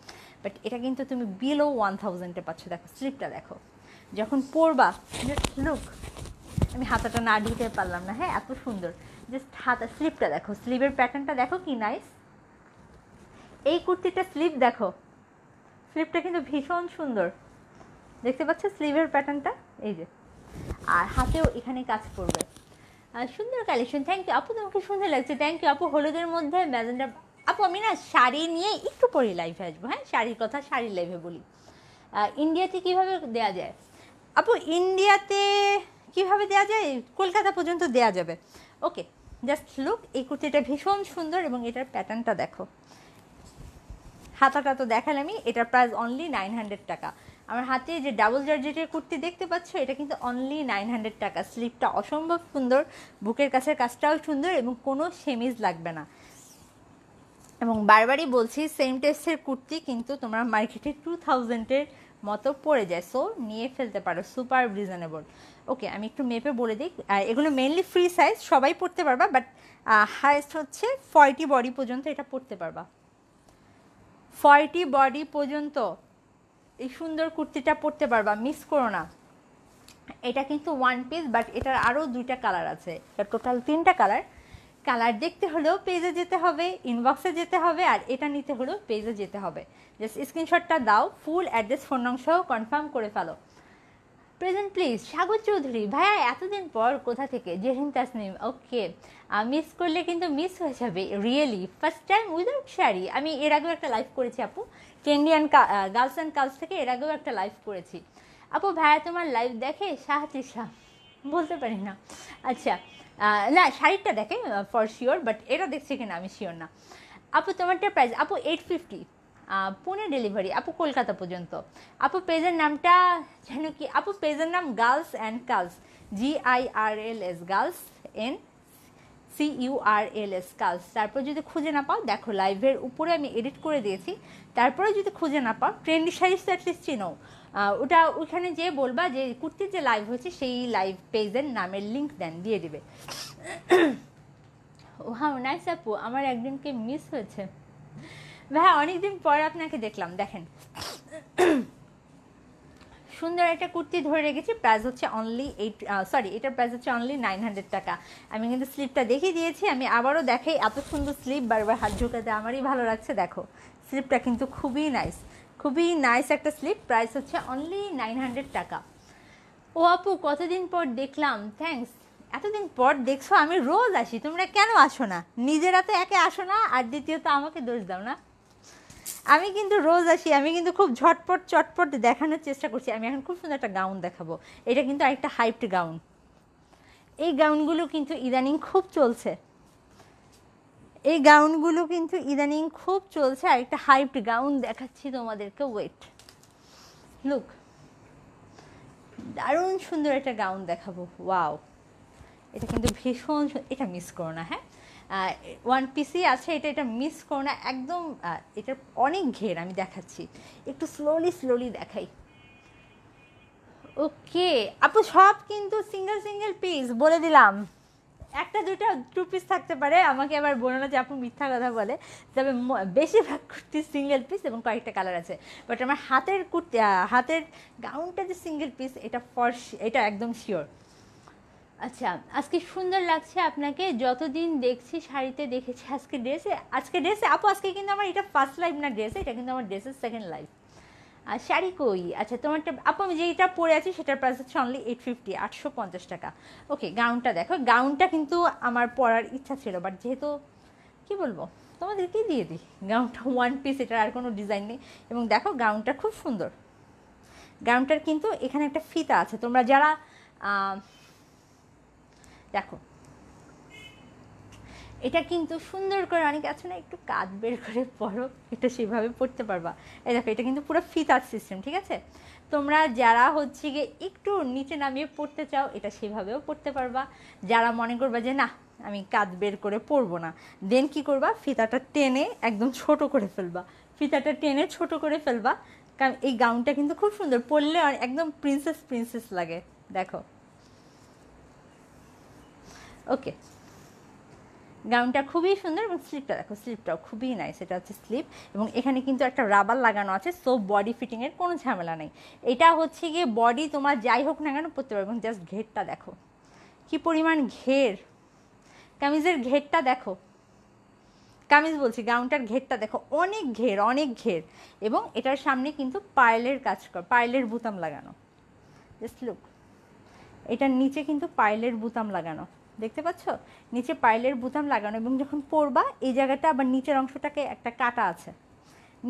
বাট এটা কিন্তু তুমি বিলো 1000-এ পাচ্ছ। দেখো স্লিপটা দেখো, যখন পরবা জাস্ট লুক, আমি হাতাটা না দিতে পারলাম না, হ্যাঁ এত সুন্দর, জাস্ট হাতা স্লিপটা দেখো, স্লিভের প্যাটার্নটা দেখো কি নাইস। এই কুর্তিটা স্লিভ দেখো, স্লিভটা কিন্তু ভীষণ সুন্দর, দেখতে পাচ্ছ স্লিভের প্যাটার্নটা, এই যে, আর হাতেও এখানে কাজ করবে, সুন্দর কালেকশন। থ্যাংক ইউ আপু, তোমাকে সুন্দর লাগছে, থ্যাংক ইউ আপু। হলুদের মধ্যে ম্যাজেন্ডা আপু, আমি না শাড়ি নিয়ে একটু পরে লাইভে আসবো, হ্যাঁ শাড়ির কথা শাড়ির লাইভে বলি। ইন্ডিয়াতে কিভাবে দেয়া যায় আপু, ইন্ডিয়াতে কিভাবে দেয়া যায়, কলকাতা পর্যন্ত দেয়া যাবে। ওকে, জাস্ট লুক, এই কুর্তিটা ভীষণ সুন্দর এবং এটার প্যাটার্নটা দেখো, হাতাটা তো দেখালামই, এটার প্রাইস অনলি 900 টাকা। আমার হাতে যে ডাবল জর্জেটের কুর্তি দেখতে পাচ্ছ, এটা কিন্তু অনলি 900 টাকা। স্লিপটা অসম্ভব সুন্দর, বুকের কাছের কাজটাও সুন্দর এবং কোনো সেমিজ লাগবে না। এবং বারবারই বলছি, সেম টেস্টের কুর্তি কিন্তু তোমরা মার্কেটে 2000-এর মতো পড়ে যায়, সো নিয়ে ফেলতে পারো, সুপার রিজনেবল। ওকে, আমি একটু মেপে বলে দিই, এগুলো মেনলি ফ্রি সাইজ, সবাই পড়তে পারবা, বাট হাইয়েস্ট হচ্ছে 40 বডি পর্যন্ত এটা পড়তে পারবা, 40 বডি পর্যন্ত এই সুন্দর কুর্তিটা পরতে পারবা, মিস করো না। এটা কিন্তু ওয়ান পিস, বাট এটার আরও 2টা কালার আছে, এটা টোটাল 3টা কালার। কালার দেখতে হলেও পেজে যেতে হবে, ইনবক্সে যেতে হবে, আর এটা নিতে হলেও পেজে যেতে হবে। জাস্ট স্ক্রিনশটটা দাও, ফুল অ্যাড্রেস ফোন নং সহ কনফার্ম করে ফেলো। প্রেজেন্ট প্লিজ সাগর চৌধুরী ভাইয়া, এতদিন পর কোথা থেকে, জেরিন তাসনিম, ওকে মিস করলে কিন্তু মিস হয়ে যাবে, really first time without sari. আমি এর আগেও একটা লাইভ করেছি আপু, ট্রেন্ডিয়ান গার্লস অ্যান্ড কার্লস থেকে এর আগেও একটা লাইভ করেছি। আপু ভাইয়া তোমার লাইভ দেখে, শাহ বলতে পারি না, আচ্ছা না শাড়িটা দেখে ফর শিওর, বাট এটা দেখছে কিনা আমি শিওর না। আপু তোমারটা প্রাইস আপু 850, পুনে ডেলিভারি আপু, কলকাতা পর্যন্ত। আপু পেজের নামটা যেন কি আপু, পেজের নাম girls and curls, GIRLS, girls CURLS, curls. তারপর যদি খুঁজে না পাও, দেখো লাইভের উপরে আমি এডিট করে দিয়েছি, তারপরে যদি খুঁজে না পাও, ট্রেন্ডি শাড়িস তো অ্যাটলিস্ট চিনো, ওটা ওইখানে যে বলবা যে কুর্তির যে লাইভ হচ্ছে সেই লাইভ পেজের নামের লিঙ্ক দেন, দিয়ে দিবে। ওয়াও নাইস আপু, আমার একদিনকে মিস হয়েছে ভাইয়া, অনেকদিন পর আপনাকে দেখলাম। দেখেন সুন্দর একটা কুর্তি ধরে রেখেছি, প্রাইস হচ্ছে অনলি এটার প্রাইস হচ্ছে অনলি 900 টাকা। আমি কিন্তু স্লিপটা দেখিয়ে দিয়েছি, আমি আবারও দেখাই, এত সুন্দর স্লিপ, বারবার হাত ঢোকাতে আমারই ভালো লাগছে। দেখো স্লিপটা কিন্তু খুবই নাইস একটা স্লিপ, প্রাইস হচ্ছে অনলি 900 টাকা। ও আপু কতদিন পর দেখলাম, থ্যাঙ্কস। এতদিন পর দেখছো, আমি রোজ আসি, তোমরা কেন আসো না? নিজেরা তো একে আসো না, আর দ্বিতীয়ত আমাকে দোষ দাও না। আমি কিন্তু রোজ আসি, আমি কিন্তু খুব চটপট দেখানোর চেষ্টা করছি। আমি এখন খুব সুন্দর একটা গাউন দেখাবো, এটা কিন্তু আরেকটা হাইপড গাউন। এই গাউনগুলো কিন্তু ইদানিং খুব চলছে, আরেকটা হাইপড গাউন দেখাচ্ছি তোমাদেরকে, ওয়েট লুক, দারুণ সুন্দর একটা গাউন দেখাবো, ওয়াও, এটা কিন্তু ভীষণ, এটা মিস করো না, হ্যাঁ ওয়ান পিসই আছে, এটা মিস করো না একদম। এটার অনেক ঘের, আমি দেখাচ্ছি, একটু স্লোলি দেখাই। ওকে আপু, সব কিন্তু সিঙ্গেল পিস, বলে দিলাম, একটা দুটা 2 পিস থাকতে পারে, আমাকে আবার বলো না যে আপু মিথ্যা কথা বলে, তবে বেশিরভাগ কুর্তি সিঙ্গেল পিস এবং কয়েকটা কালার আছে। বাট আমার হাতের গাউনটা যে সিঙ্গেল পিস, এটা একদম শিওর। আচ্ছা, আজকে সুন্দর লাগছে আপনাকে, যতদিন দেখছি শাড়িতে দেখেছি, আজকে ড্রেসে আপু, আজকে কিন্তু আমার এটা ফার্স্ট লাইভ না ড্রেসে, এটা কিন্তু আমার ড্রেসের সেকেন্ড লাইভ। আর শাড়ি কই, আচ্ছা তোমারটা আপু, আমি যেটা পরে আছি সেটার প্রাইস হচ্ছে অনলি 850, 850 টাকা। ওকে, গাউনটা দেখো, গাউনটা কিন্তু আমার পরার ইচ্ছা ছিল, বাট যেহেতু কি বলবো তোমাদেরকেই দিয়ে দিই, গাউনটা ওয়ান পিস, এটার আর কোনো ডিজাইন নেই। এবং দেখো গাউনটা খুব সুন্দর, গাউনটার কিন্তু এখানে একটা ফিতা আছে, তোমরা যারা দেখো এটা কিন্তু সুন্দর করে, অনেকে আছে না একটু কাঁধ বের করে পরো, এটা সেভাবে পড়তে পারবা। এই দেখো, এটা কিন্তু পুরো ফিতার সিস্টেম, ঠিক আছে? তোমরা যারা হচ্ছে গিয়ে একটু নিচে নামিয়ে পড়তে চাও, এটা সেভাবেও পড়তে পারবা। যারা মনে করবা যে না আমি কাঁধ বের করে পরবো না, দেন কি করবা, ফিতাটা টেনে একদম ছোট করে ফেলবা, কারণ এই গাউনটা কিন্তু খুব সুন্দর, পরলে একদম প্রিন্সেস লাগে। দেখো, ওকে গাউনটা খুবই সুন্দর এবং স্লিপটা দেখো, স্লিপটাও খুবই নাইস। এটা হচ্ছে স্লিপ এবং এখানে কিন্তু একটা রাবার লাগানো আছে, সো বডি ফিটিংয়ের কোনো ঝামেলা নেই। এটা হচ্ছে গিয়ে বডি তোমার যাই হোক না কেন পরতে পারবে। এবং জাস্ট ঘেরটা দেখো কি পরিমাণ ঘের, কামিজের ঘেরটা দেখো, কামিজ বলছি গাউনটার ঘেরটা দেখো, অনেক ঘের অনেক ঘের। এবং এটার সামনে কিন্তু পার্লের কাজ কর, পার্লের বুতাম লাগানো। জাস্ট লুক, এটার নিচে কিন্তু পার্লের বুতাম লাগানো, দেখতে পাচ্ছ নিচে পার্লের বুতাম লাগানো। এবং যখন পরবা এই জায়গাটা আবার নিচের অংশটাকে একটা কাটা আছে,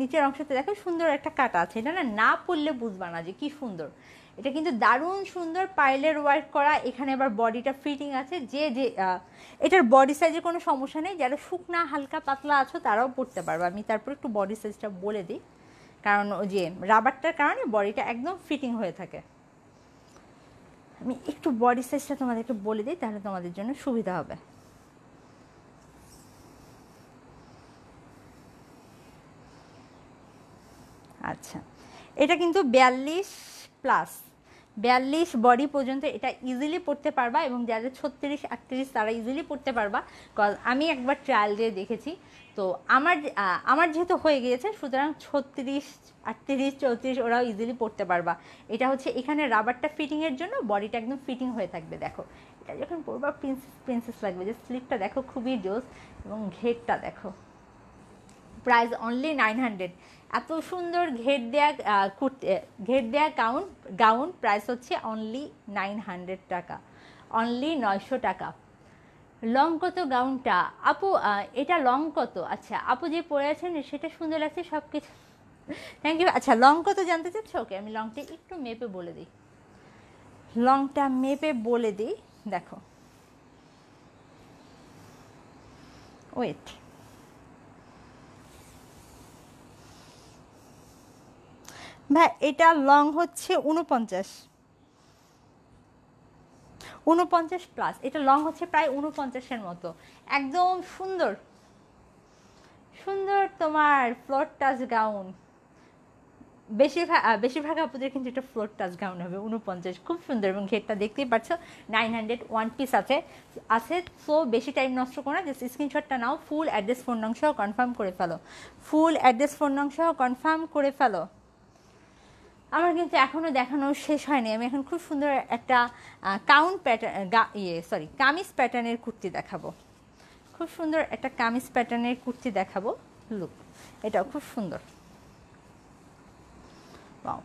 নিচের অংশতে দেখো সুন্দর একটা কাটা আছে। এটা না না পরলে বুঝবা না যে কি সুন্দর। এটা কিন্তু দারুণ সুন্দর পাইলের ওয়ার্ক করা। এখানে আবার বডিটা ফিটিং আছে, যে যে এটার বডি সাইজের কোনো সমস্যা নেই। যারা শুকনা হালকা পাতলা আছো তারাও পরতে পারবে। আমি তারপর একটু বডি সাইজটা বলে দিই, কারণ ওই যে রাবারটার কারণে বডিটা একদম ফিটিং হয়ে থাকে। আমি একটু বডি সাইজটা তোমাদেরকে বলে দিই, তাহলে তোমাদের জন্য সুবিধা হবে। আচ্ছা, এটা কিন্তু 42+, 42 বডি পর্যন্ত এটা ইজিলি পড়তে পারবা। এবং যাদের 36-38 তারা ইজিলি পড়তে পারবা, কজ আমি একবার ট্রায়াল দিয়ে দেখেছি। তো আমার যেহেতু হয়ে গিয়েছে, সুতরাং 36, 38, 34 ওরাও ইজিলি পড়তে পারবা। এটা হচ্ছে এখানে রাবারটা ফিটিংয়ের জন্য, বডিটা একদম ফিটিং হয়ে থাকবে। দেখো এটা যখন পরবা প্রিন্সেস প্রিন্সেস লাগবে। যে স্লিপটা দেখো খুবই জোস এবং ঘেরটা দেখো। Price only 900। এত সুন্দর ঘের দেয়া কুর্তি, ঘের দেয়া গাউন প্রাইস হচ্ছে অনলি 900 টাকা, অনলি 900 টাকা। লং কত গাউনটা আপু? এটা লং কত? আচ্ছা আপু যে পরে আছেন সেটা সুন্দর লাগছে সব কিছু, থ্যাংক ইউ। আচ্ছা লং কত জানতে চাচ্ছ? ওকে আমি লংটা একটু মেপে বলে দিই, লংটা মেপে বলে দিই। দেখো ওয়েট, ভাই এটা লং হচ্ছে 49+, এটা লং হচ্ছে প্রায় 49-এর মতো। একদম সুন্দর সুন্দর তোমার ফ্লোর টাচ গাউন। বেশিরভাগ আপুদের কিন্তু এটা ফ্লোর টাচ গাউন হবে 49, খুব সুন্দর। এবং ঘেরটা দেখতেই পাচ্ছ 900 ওয়ান পিস আছে। সো বেশি টাইম নষ্ট করো না, জাস্ট স্ক্রিনশটটা নাও, ফুল অ্যাড্রেস ফোন নং সহ কনফার্ম করে ফেলো, ফুল অ্যাড্রেস ফোন নং সহ কনফার্ম করে ফেলো। আমার কিন্তু এখনও দেখানো শেষ হয়নি। আমি এখন খুব সুন্দর একটা কামিজ প্যাটার্নের কুর্তি দেখাবো, খুব সুন্দর একটা কামিজ প্যাটার্নের কুর্তি দেখাবো। লুক, এটাও খুব সুন্দর। ওয়াও,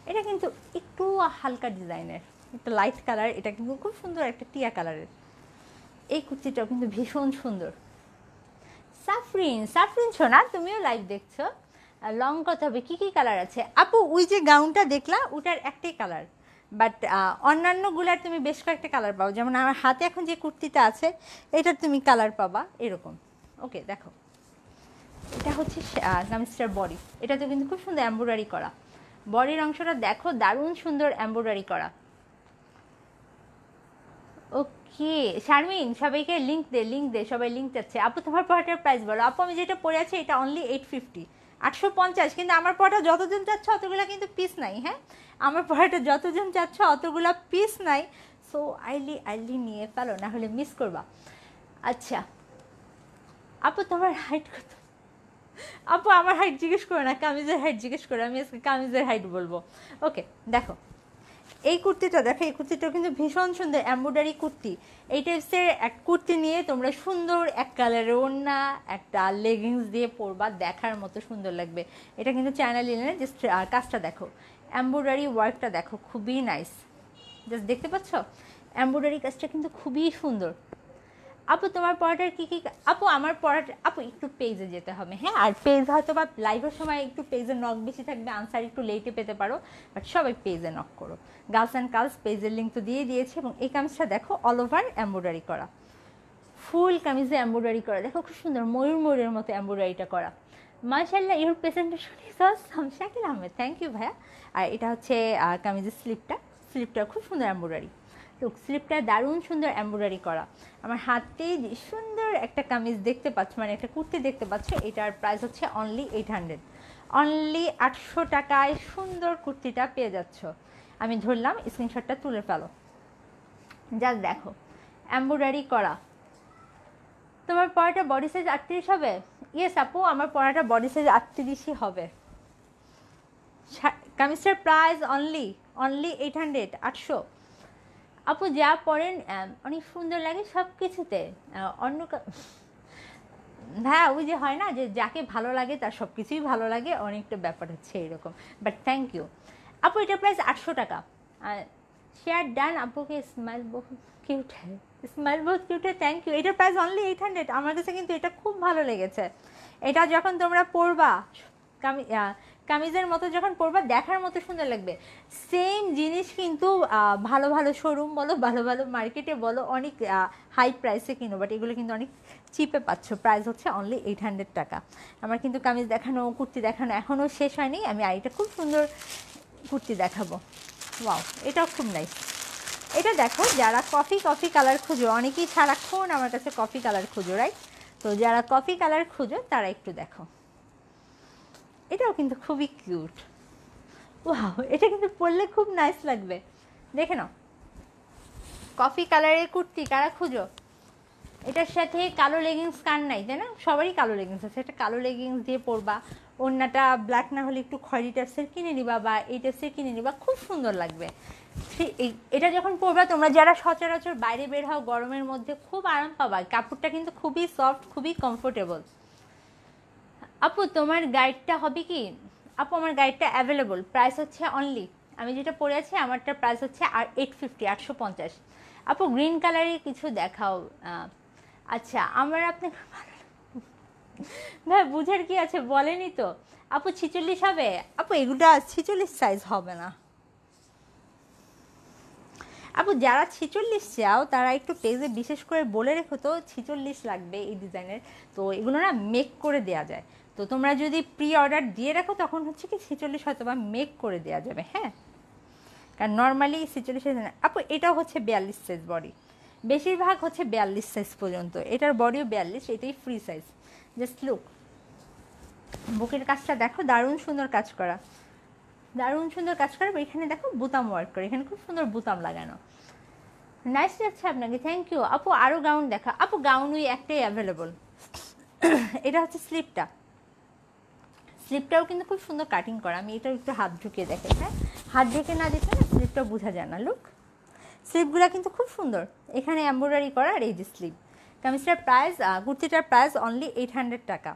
এটা কিন্তু একটু হালকা ডিজাইনের, একটা লাইট কালার। এটা কিন্তু খুব সুন্দর একটা টিয়া কালারের। এই কুর্তিটাও কিন্তু ভীষণ সুন্দর। সাফরিন সোনা, তুমিও লাইভ দেখছো। লং কত হবে? কী কী কালার আছে আপু? ওই যে গাউনটা দেখলা ওটার একটাই কালার, বাট অন্যান্যগুলার তুমি বেশ কয়েকটা কালার পাও। যেমন আমার হাতে এখন যে কুর্তিটা আছে এটার তুমি কালার পাবা এরকম। ওকে দেখো, এটা হচ্ছে কামিজটার বডি। এটাতে কিন্তু খুব সুন্দর এমব্রয়ডারি করা, বডির অংশটা দেখো দারুণ সুন্দর এমব্রয়ডারি করা। ওকে শারমিন, সবাইকে লিঙ্ক দে, সবাই লিঙ্ক চাচ্ছে। আপু তোমার পড়াটার প্রাইস বলো। আপু আমি যেটা পড়ে আছি এটা অনলি 850, 850। কিন্তু আমার পড়াটা যতজন চাচ্ছ অতগুলো কিন্তু পিস নাই। হ্যাঁ, আমার পড়াটা যতজন চাচ্ছ অতগুলো পিস নাই। সো আইলি নিয়ে ফেলো, না হলে মিস করবা। আচ্ছা আপু তোমার হাইট কত? আপু আমার হাইট জিজ্ঞেস করো না, কামিজের হাইট জিজ্ঞেস করো, আমি আজকে কামিজের হাইট বলবো। ওকে দেখো এই কুর্তিটা দেখো, এই কুর্তিটা কিন্তু ভীষণ সুন্দর এমব্রয়ডারি কুর্তি। এই টাইপসের এক কুর্তি নিয়ে তোমরা সুন্দর এক কালারের ওড়না একটা লেগিংস দিয়ে পরবা, দেখার মতো সুন্দর লাগবে। এটা কিন্তু চায়না লিনেনের। জাস্ট কাজটা দেখো, এমব্রয়ডারি ওয়ার্কটা দেখো, খুবই নাইস। জাস্ট দেখতে পাচ্ছ এমব্রয়ডারি কাজটা কিন্তু খুবই সুন্দর। আপু তোমার পড়াটার কী কী? আপু আমার পড়াটা, আপু একটু পেজে যেতে হবে। হ্যাঁ, আর পেজ হয়তো বা লাইভের সময় একটু পেজে নক বেশি থাকবে, আনসার একটু লেটে পেতে পারো, বাট সবাই পেজে নক করো। গার্লস অ্যান্ড কার্লস পেজের লিঙ্ক তো দিয়ে দিয়েছে। এবং এই কামিজটা দেখো অল ওভার এমব্রয়ডারি করা, ফুল কামিজে এমব্রয়ডারি করা, দেখো খুব সুন্দর ময়ূরের মতো এমব্রয়ডারিটা করা। মাশাআল্লাহ, your presentation is awesome. Shakil Ahmed, thank you ভাইয়া। আর এটা হচ্ছে কামিজের স্লিপটা খুব সুন্দর এমব্রয়ডারি। লুক, স্লিপটা দারুণ সুন্দর এমব্রয়ডারি করা। আমার হাতে যে সুন্দর একটা কামিজ দেখতে পাচ্ছ, মানে একটা কুর্তি দেখতে পাচ্ছ, এটার প্রাইস হচ্ছে অনলি 800, অনলি 800 টাকায় সুন্দর কুর্তিটা পেয়ে যাচ্ছ। আমি ধরলাম, স্ক্রিনশটটা তুলে ফেলো। জাস্ট দেখো এমব্রয়ডারি করা, তোমার পরাটা বডি সাইজ 38 হবে? ইয়েস আপু, আমার পরাটা বডি সাইজ 38ই হবে। কামিজটার প্রাইস অনলি 800, 800। আপু যা পরেন অনেক সুন্দর লাগে সব কিছুতে। অন্য হ্যাঁ, ওই যে হয় না যে যাকে ভালো লাগে তার সব কিছুই ভালো লাগে, অনেকটা ব্যাপার হচ্ছে এরকম। বাট থ্যাংক ইউ আপু, এটার প্রাইস 800 টাকা। Share done. আপুকে স্মাইল বহুত কিউট, স্মাইল বহুত কিউট, থ্যাংক ইউ। এটার প্রাইস অনলি 800। আমার কাছে কিন্তু এটা খুব ভালো লেগেছে। এটা যখন তোমরা পরবা কামিজের মতো যখন পরবা দেখার মতো সুন্দর লাগবে। সেম জিনিস কিন্তু ভালো ভালো শোরুম বলো, ভালো ভালো মার্কেটে বলো, অনেক হাই প্রাইসে কিনো, বাট এগুলো কিন্তু অনেক চিপে পাচ্ছ। প্রাইস হচ্ছে অনলি 800 টাকা। আমার কিন্তু কামিজ দেখানো, কুর্তি দেখানো এখনও শেষ হয়নি। আমি আরেকটা খুব সুন্দর কুর্তি দেখাবো। ওয়াও, এটাও খুব নাইস। এটা দেখো, যারা কফি কালার খুঁজো, অনেকেই সারাক্ষণ আমার কাছে কফি কালার খুঁজো, রাইট? তো যারা কফি কালার খুঁজো তারা একটু দেখো, এটাও কিন্তু খুবই কিউট। ওয়াও, এটা কিন্তু পরলে খুব নাইস লাগবে। দেখে নাও, কফি কালারের কুর্তি কারা খুঁজো? এটার সাথে কালো লেগিংস কার নাই, তাই না? সবারই কালো লেগিংস আছে। একটা কালো লেগিংস দিয়ে পরবা, ওড়নাটা ব্ল্যাক না হলে একটু খয়েরি টাইপসের কিনে নিবা, বা এই টাইপসের কিনে নিবা, খুব সুন্দর লাগবে। এটা যখন পরবা, তোমরা যারা সচরাচর বাইরে বের হও গরমের মধ্যে, খুব আরাম পাবা। কাপড়টা কিন্তু খুবই সফট, খুবই কমফোর্টেবল। আপু তোমার গাইডটা হবে কি? আপু আমার গাইডটা অ্যাভেলেবল, প্রাইস হচ্ছে অনলি, আমি যেটা পরে আছি আমারটা প্রাইস হচ্ছে 850, 850। আপু গ্রিন কালারের কিছু দেখাও। আচ্ছা, আমার আপনাকে ভাই বুঝার কি আছে, বলেনি তো। আপু 46 হবে? আপু এগুলো 46 সাইজ হবে না আপু। যারা 46 চাও তারা একটু পেজে বিশেষ করে বলে রেখো তো 46 লাগবে এই ডিজাইনের। তো এগুলো না মেক করে দেওয়া যায়। তো তোমরা যদি প্রি অর্ডার দিয়ে রাখো তখন হচ্ছে কি 46 হয়তো বা মেক করে দেওয়া যাবে। হ্যাঁ, কারণ নর্মালি 46 সাইজ না। আপু এটাও হচ্ছে 42 সাইজ বডি, বেশিরভাগ হচ্ছে 42 সাইজ পর্যন্ত। এটার বডিও 42, এটাই ফ্রি সাইজ। জাস্ট লুক, বুকের কাজটা দেখো, দারুণ সুন্দর কাজ করা, দারুণ সুন্দর কাজ করা। এখানে দেখো বুতাম ওয়ার্ক করে, এখানে খুব সুন্দর বুতাম লাগানো। নাইস যাচ্ছে আপনাকে, থ্যাংক ইউ আপু। আরও গাউন দেখা। আপু গাউন ওই একটাই অ্যাভেলেবল। এটা হচ্ছে স্লিপটা, স্লিপটাও কিন্তু খুব সুন্দর কাটিং করা। আমি এটাও একটু হাত ঢুকিয়ে দেখে, হ্যাঁ হাত ঢেকে না দেখে না স্লিপটা বোঝা যায় না। লুক, স্লিপগুলো কিন্তু খুব সুন্দর, এখানে এমব্রয়ডারি করা। আর এই যে স্লিপ। কামিজটার প্রাইস, কুর্তিটার প্রাইস অনলি 800 টাকা।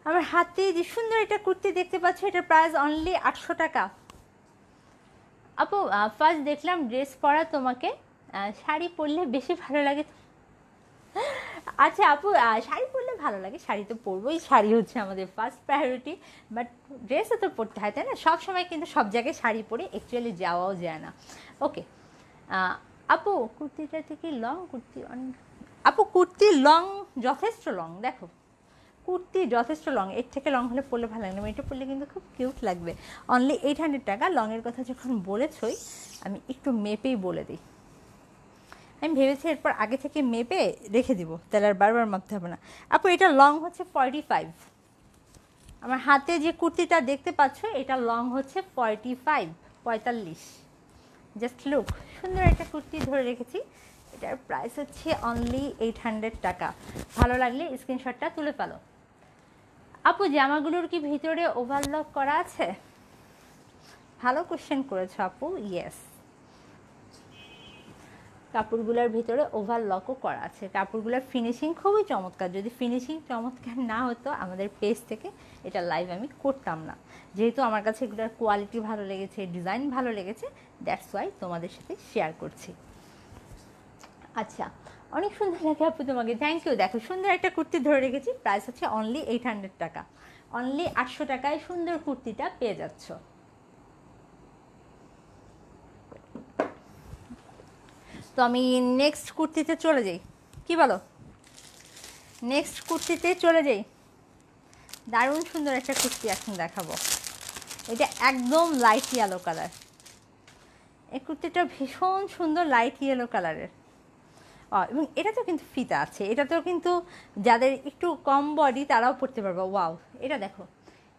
আমার হাতে যে সুন্দর এটা কুর্তি দেখতে পাচ্ছ, এটার প্রাইস অনলি 800 টাকা। আপু ফার্স্ট দেখলাম ড্রেস পরা তোমাকে, শাড়ি পরলে বেশি ভালো লাগে। আচ্ছা আপু, শাড়ি পরলে ভালো লাগে, শাড়ি তো পরবোই, শাড়ি হচ্ছে আমাদের ফার্স্ট প্রায়োরিটি। বাট ড্রেসও তো পরতে হয়, তাই না? সব সময় কিন্তু সব জায়গায় শাড়ি পরে অ্যাকচুয়ালি যাওয়াও যায় না। ওকে আপু, কুর্তিটা থেকে লং কুর্তি আপু কুর্তি লং, যথেষ্ট লং। দেখো কুর্তি যথেষ্ট লং, এর থেকে লং হলে পরলে ভালো লাগবে। এটা পরলে কিন্তু খুব কিউট লাগবে। অনলি 800 টাকা। লংয়ের কথা যখন বলেছই, আমি একটু মেপেই বলে দিই। আমি ভেবেছি এরপর আগে থেকে মেপে রেখে দিব, তাহলে আর বারবার মাপতে হবে না। আপু এটা লং হচ্ছে 45। আমার হাতে যে কুর্তিটা দেখতে পাচ্ছ, এটা লং হচ্ছে 45, 45। জাস্ট লুক, সুন্দর একটা কুর্তি ধরে রেখেছি। এটার প্রাইস হচ্ছে অনলি 800 টাকা। ভালো লাগলে স্ক্রিনশটটা তুলে ফেলো। আপু জামাগুলোর কি ভিতরে ওভারলক করা আছে? ভালো কোশ্চেন করেছো আপু। ইয়েস, কাপড়গুলোর ভিতরে ওভারলকও করা আছে। কাপড়গুলোর ফিনিশিং খুবই চমৎকার। যদি ফিনিশিং চমৎকার না হতো আমাদের পেজ থেকে এটা লাইভ আমি করতাম না। যেহেতু আমার কাছে এগুলোর কোয়ালিটি ভালো লেগেছে, ডিজাইন ভালো লেগেছে, দ্যাটস ওয়াই তোমাদের সাথে শেয়ার করছি। আচ্ছা, অনেক সুন্দর লাগে আপু তোমাকে, থ্যাংক ইউ। দেখো সুন্দর একটা কুর্তি ধরে রেখেছি, প্রাইস হচ্ছে অনলি 800 টাকা। অনলি 800 টাকায় সুন্দর কুর্তিটা পেয়ে যাচ্ছ। তো আমি নেক্সট কুর্তিতে চলে যাই, কি বলো? নেক্সট কুর্তিতে চলে যাই। দারুণ সুন্দর একটা কুর্তি এখন দেখাবো। এটা একদম লাইট ইয়েলো কালার। এই কুর্তিটা ভীষণ সুন্দর, লাইট ইয়েলো কালারের। এবং এটাতেও কিন্তু ফিতা আছে, এটাতেও কিন্তু যাদের একটু কম বডি তারাও পরতে পারবে। ওয়াও, এটা দেখো,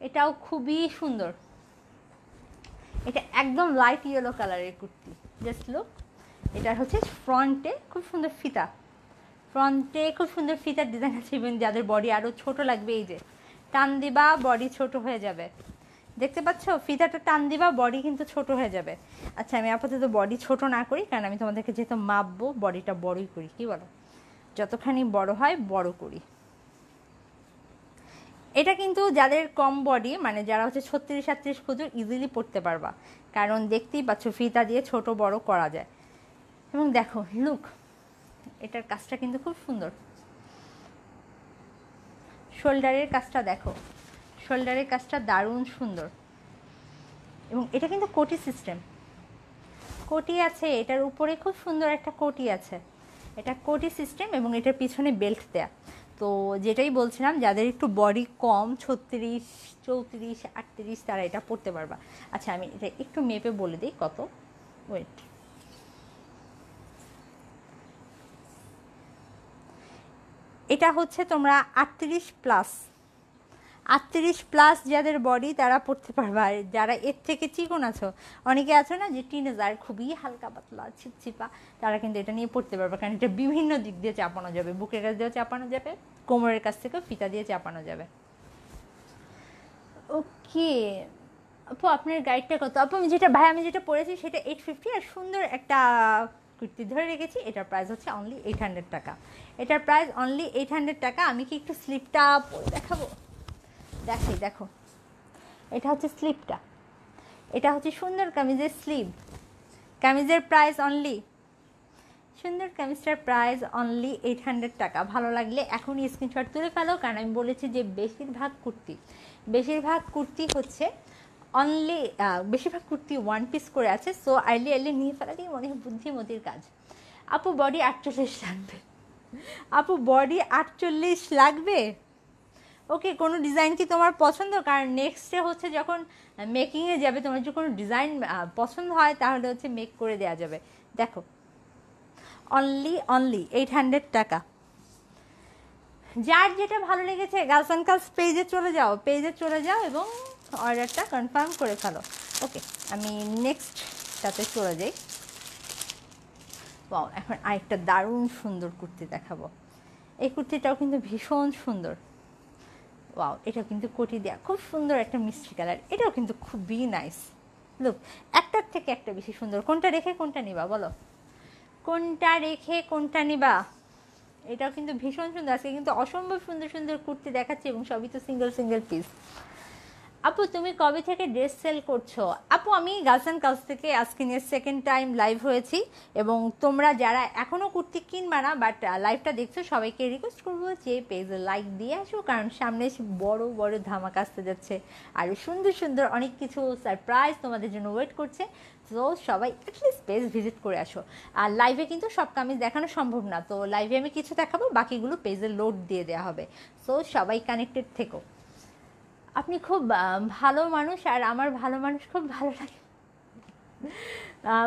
এটাও খুবই সুন্দর। এটা একদম লাইট ইয়েলো কালারের কুর্তি। জাস্ট লুক, এটার হচ্ছে ফ্রন্টে খুব সুন্দর ফিতা, ফ্রন্টে খুব সুন্দর ফিতার ডিজাইন আছে, এবং যাদের বডি আরও ছোট লাগবে এই যে টান দিবা বডি ছোট হয়ে যাবে, দেখতে পাচ্ছ ফিতাটা টান দিবা বডি কিন্তু ছোট হয়ে যাবে। আচ্ছা আমি আপাতত বডি ছোট না করি, কারণ আমি তোমাদেরকে যেহেতু মাপবো বডিটা বড়ই করি, কি বলো, যতখানি বড় হয় বড় করি। এটা কিন্তু যাদের কম বডি, মানে যারা হচ্ছে 36-38 খুঁজো ইজিলি পরতে পারবা, কারণ দেখতেই পাচ্ছ ফিতা দিয়ে ছোট বড় করা যায়। এবং দেখো লুক, এটার কাজটা কিন্তু খুব সুন্দর, শোল্ডারের কাজটা দেখো, শোল্ডারের কাজটা দারুণ সুন্দর। এবং এটা কিন্তু কোটি সিস্টেম, কোটি আছে এটার উপরে, খুব সুন্দর একটা কোটি আছে, এটা কোটি সিস্টেম, এবং এটার পিছনে বেল্ট দেয়া। তো যেটাই বলছিলাম, যাদের একটু বডি কম 36, 34, 38 তারা এটা পরতে পারবা। আচ্ছা আমি এটা একটু মেপে বলে দিই কত, ওয়েট, এটা হচ্ছে তোমরা 38+ যাদের বডি তারা পড়তে পারবে। আর যারা এর থেকে চিকন আছো, অনেকে আছো না যে টিনেজার খুবই হালকা পাতলা ছিপছিপা, তারা কিন্তু এটা নিয়ে পড়তে পারবে, কারণ এটা বিভিন্ন দিক দিয়ে চাপানো যাবে, বুকের কাছ দিয়েও চাপানো যাবে, কোমরের কাছ থেকেও ফিতা দিয়ে চাপানো যাবে। ওকে আপু আপনার গাইডটা কত? আপু আমি যেটা পরেছি সেটা 850, আর সুন্দর একটা কুর্তি ধরে রেখেছি, এটার প্রাইস হচ্ছে অনলি 800 টাকা। এটার প্রাইস অনলি 800 টাকা। আমি কি একটু স্লিপটা পরে দেখাবো? দেখো এটা হচ্ছে স্লিপটা, এটা হচ্ছে সুন্দর কামিজের স্লিভ, কামিজের প্রাইস অনলি, সুন্দর কামিজটার প্রাইস অনলি 800 টাকা। ভালো লাগলে এখনই স্ক্রিনশট তুলে ফেলো, কারণ আমি বলেছি যে বেশিরভাগ কুর্তি হচ্ছে অনলি, বেশিরভাগ কুর্তি ওয়ান পিস করে আছে, সো আর্লি নিয়ে ফেলাটাই মনে হয় বুদ্ধিমতির কাজ। আপু বডি 48 লাগবে, আপু বডি 48 লাগবে। ওকে, কোনো ডিজাইন কি তোমার পছন্দ? কারণ নেক্সটে হচ্ছে যখন মেকিংয়ে যাবে, তোমার যদি কোনো ডিজাইন পছন্দ হয় তাহলে হচ্ছে মেক করে দেওয়া যাবে। দেখো অনলি 800 টাকা। যার যেটা ভালো লেগেছে গার্লস অ্যান্ড গার্লস পেজে চলে যাও এবং অর্ডারটা কনফার্ম করে ফেলো। ওকে আমি নেক্সটটাতে চলে যাই। ওয়াও, এখন আরেকটা দারুণ সুন্দর কুর্তি দেখাবো। এই কুর্তিটাও কিন্তু ভীষণ সুন্দর। ওয়াও, এটা কিন্তু কোটি দেয়া, খুব সুন্দর একটা মিষ্টি কালার, এটাও কিন্তু খুবই নাইস। লুক, একটার থেকে একটা বেশি সুন্দর। কোনটা রেখে কোনটা নিবা বলো, কোনটা রেখে কোনটা নিবা? এটাও কিন্তু ভীষণ সুন্দর। আজকে কিন্তু অসম্ভব সুন্দর সুন্দর কুর্তি দেখাচ্ছি, এবং সবই তো সিঙ্গেল পিস। আপু তুমি কবে থেকে ড্রেস সেল করছো? আপু আমি গার্লস অ্যান্ড গার্লস থেকে আজকে নিয়ে সেকেন্ড টাইম লাইভ হয়েছি, এবং তোমরা যারা এখনও কুর্তি কিনবা না বাট লাইভটা দেখছো, সবাইকে রিকোয়েস্ট করবো যে পেজে লাইক দিয়ে আসো, কারণ সামনে এসে বড় বড় ধামাকা আসতে যাচ্ছে, আর সুন্দর সুন্দর অনেক কিছু সারপ্রাইজ তোমাদের জন্য ওয়েট করছে। তো সবাই অ্যাটলিস্ট পেজ ভিজিট করে আসো। আর লাইভে কিন্তু সব কামিজ দেখানো সম্ভব না, তো লাইভে আমি কিছু দেখাবো, বাকিগুলো পেজে লোড দিয়ে দেওয়া হবে। সো সবাই কানেক্টেড থেকো। আপনি খুব ভালো মানুষ, আর আমার ভালো মানুষ খুব ভালো লাগে।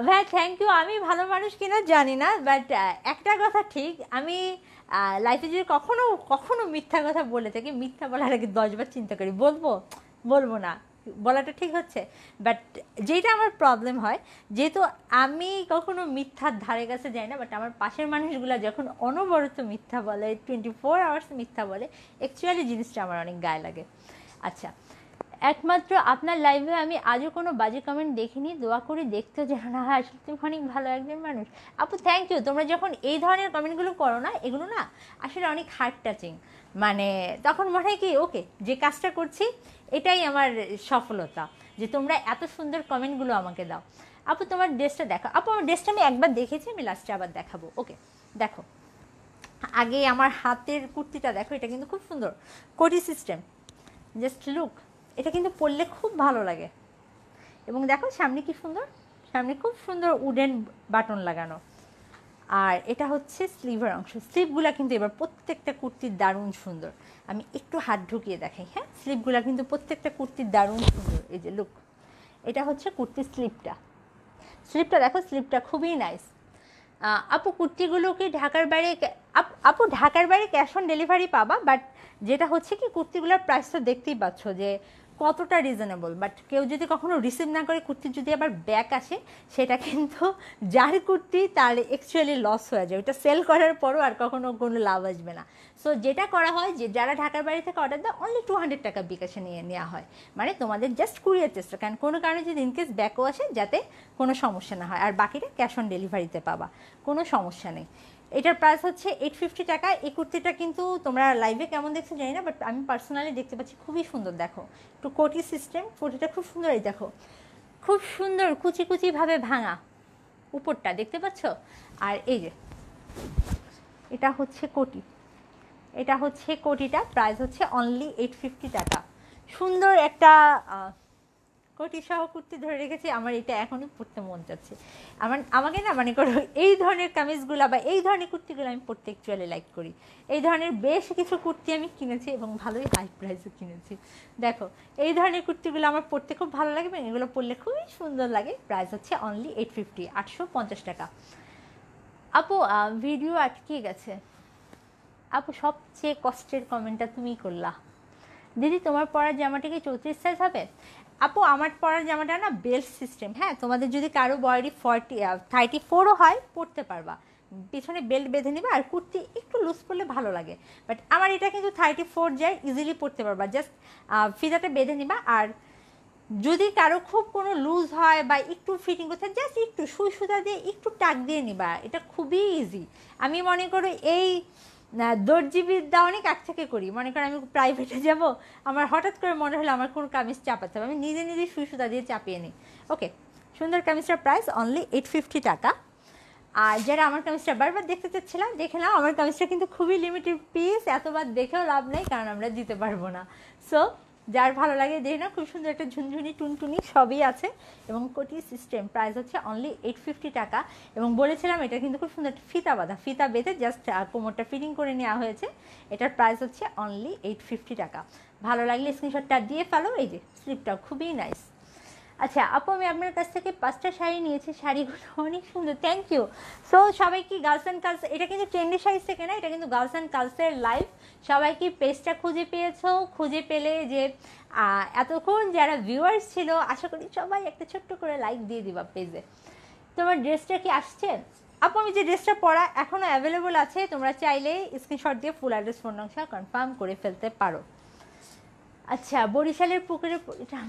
ভাই থ্যাংক ইউ। আমি ভালো মানুষ কিনা জানি না, বাট একটা কথা ঠিক, আমি লাইফে যদি কখনো মিথ্যা কথা বলে থাকি, মিথ্যা বলার আগে 10 বার চিন্তা করি, বলবো না, বলাটা ঠিক হচ্ছে। বাট যেটা আমার প্রবলেম হয়, যেহেতু আমি কখনো মিথ্যার ধারে কাছে যাই না, বাট আমার পাশের মানুষগুলো যখন অনবরত মিথ্যা বলে, 24 আওয়ার্স মিথ্যা বলে, অ্যাকচুয়ালি জিনিসটা আমার অনেক গায়ে লাগে। আচ্ছা, একমাত্র আপনার লাইভে আমি আজও কোনো বাজে কমেন্ট দেখিনি, দোয়া করে দেখতেও যেন না হয়, আসলে তুমি অনেক ভালো একজন মানুষ। আপু থ্যাংক ইউ। তোমরা যখন এই ধরনের কমেন্টগুলো করো না, এগুলো না আসলে অনেক হার্ট টাচিং, মানে তখন মনে হয় কি ওকে, যে কাজটা করছি এটাই আমার সফলতা, যে তোমরা এত সুন্দর কমেন্টগুলো আমাকে দাও। আপু তোমার ড্রেসটা দেখো। আপু আমার ড্রেসটা আমি একবার দেখেছি, আমি লাস্টে আবার দেখাবো। ওকে দেখো, আগে আমার হাতের কুর্তিটা দেখো, এটা কিন্তু খুব সুন্দর কোটি সিস্টেম, জাস্ট লুক, এটা কিন্তু পরলে খুব ভালো লাগে। এবং দেখো সামনে কি সুন্দর, সামনে খুব সুন্দর উডেন বাটন লাগানো, আর এটা হচ্ছে স্লিভের অংশ। স্লিভগুলো কিন্তু এবার প্রত্যেকটা কুর্তির দারুণ সুন্দর। আমি একটু হাত ঢুকিয়ে দেখাই। হ্যাঁ, স্লিভগুলো কিন্তু প্রত্যেকটা কুর্তির দারুণ সুন্দর। এই যে লুক, এটা হচ্ছে কুর্তির স্লিভটা দেখো, স্লিভটা খুবই নাইস। আপু কুর্তিগুলো কি ঢাকার বাইরে, আপু ঢাকার বাইরে ক্যাশ অন ডেলিভারি পাবা, বাট যেটা হচ্ছে কি কুর্তিগুলোর প্রাইস তো দেখতেই পাচ্ছ, যে কতটা রিজনেবল। বাট কেউ যদি কখনো রিসিভ না করে কুর্তি যদি আবার ব্যাক আসে, সেটা কিন্তু যার কুর্তি তার অ্যাকচুয়ালি লস হয়ে যায়, ওটা সেল করার পরও আর কখনো কোনো লাভ আসবে না। সো যেটা করা হয় যে যারা ঢাকার বাড়ি থেকে অর্ডার দেয় অনলি 200 টাকা বিকাশে নিয়ে নেওয়া হয়, মানে তোমাদের জাস্ট কুরিয়ার চেষ্টা, কারণ কোনো কারণে যদি ইনকেস ব্যাকও আসে যাতে কোনো সমস্যা না হয়, আর বাকিটা ক্যাশ অন ডেলিভারিতে পাবা, কোনো সমস্যা নেই। এটার প্রাইস হচ্ছে 850 টাকা। এই কুর্তিটা কিন্তু তোমরা লাইভে কেমন দেখছো জানি না, বাট আমি পার্সোনালি দেখতে পাচ্ছি খুবই সুন্দর। দেখো একটু কোটি সিস্টেম, কোটিটা খুব সুন্দর, এই দেখো খুব সুন্দর কুচি কুচিভাবে ভাঙা উপরটা দেখতে পাচ্ছ। আর এই যে এটা হচ্ছে কোটি, এটা হচ্ছে কোটিটা, প্রাইস হচ্ছে অনলি 850 টাকা। সুন্দর একটা কোটি সহ কুর্তি ধরে রেখেছি, আমার এটা এখনই পরতে মন যাচ্ছে। আমাকে না মানে করো এই ধরনের কামিজগুলো বা এই ধরনের কুর্তিগুলো আমি পরতে অ্যাকচুয়ালি লাইক করি। এই ধরনের বেশ কিছু কুর্তি আমি কিনেছি এবং ভালোই হাই প্রাইসে কিনেছি। দেখো এই ধরনের কুর্তিগুলো আমার পরতে খুব ভালো লাগে এবং এগুলো পরলে খুবই সুন্দর লাগে। প্রাইস হচ্ছে অনলি 850, 850 টাকা। আপু ভিডিও আটকে গেছে। আপু সবচেয়ে কষ্টের কমেন্টটা তুমিই করলা। দিদি তোমার পরার জামাটা কি 34 সাইজ হবে? আপু আমার পরার জামাটা না বেল্ট সিস্টেম, হ্যাঁ তোমাদের যদি কারো বডি 34ও হয় পরতে পারবা, পিছনে বেল্ট বেঁধে নেবে, আর কুর্তি একটু লুজ পরলে ভালো লাগে। বাট আমার এটা কিন্তু 34 যায়, ইজিলি পরতে পারবা, জাস্ট ফিতাটা বেঁধে নিবা। আর যদি কারো খুব কোনো লুজ হয় বা একটু ফিটিং করতে জাস্ট একটু সুই সুতা দিয়ে একটু টাক দিয়ে নিবা, এটা খুবই ইজি। আমি মনে করি এই দর্জিবিদ্যা অনেক আগ থেকে করি। মনে করেন আমি প্রাইভেটে যাব, আমার হঠাৎ করে মনে হলো আমার কোনো কামিজ চাপাতে হবে, আমি নিজে নিজে সুই সুতা দিয়ে চাপিয়ে নিই। ওকে, সুন্দর কামিজটার প্রাইস অনলি 850 টাকা। আর যারা আমার কামিজটা বারবার দেখতে চাচ্ছিলাম, দেখে নাও আমার কামিজটা কিন্তু খুবই লিমিটেড পিস, এতবার দেখেও লাভ নেই কারণ আমরা দিতে পারবো না। সো যার ভালো লাগে দেখে না, খুব সুন্দর একটা ঝুনঝুনি টুনটুনি সবই আছে এবং কোটি সিস্টেম। প্রাইস হচ্ছে অনলি 850 টাকা। এবং বলেছিলাম এটা কিন্তু খুব সুন্দর ফিতা বাঁধা, ফিতা বেঁধে জাস্ট কোমরটা ফিটিং করে নেওয়া হয়েছে। এটার প্রাইস হচ্ছে অনলি 850 টাকা। ভালো লাগলে স্ক্রিনশটটা দিয়ে ফেলো। এই যে স্লিপটা খুবই নাইস। আচ্ছা আপু আমি আপনার কাছ থেকে 5টা শাড়ি নিয়েছি, শাড়িগুলো অনেক সুন্দর, থ্যাংক ইউ। সো সবাই কি গার্লস অ্যান্ড কালস, এটা কিন্তু ট্রেন্ডি শাড়ি থেকে না, এটা কিন্তু গার্লস অ্যান্ড কালসের লাইভ। সবাই কি পেজটা খুঁজে পেয়েছো? খুঁজে পেলে যে এতক্ষণ যারা ভিউয়ার্স ছিল, আশা করি সবাই একটা ছোট্ট করে লাইক দিয়ে দিবা পেজে। তোমার ড্রেসটা কি আসছে? আপু আমি যে ড্রেসটা পরা এখনও অ্যাভেলেবল আছে, তোমরা চাইলে স্ক্রিনশট দিয়ে ফুল অ্যাড্রেস ফোন নম্বর কনফার্ম করে ফেলতে পারো। আচ্ছা বরিশালের পুকুরে, এটা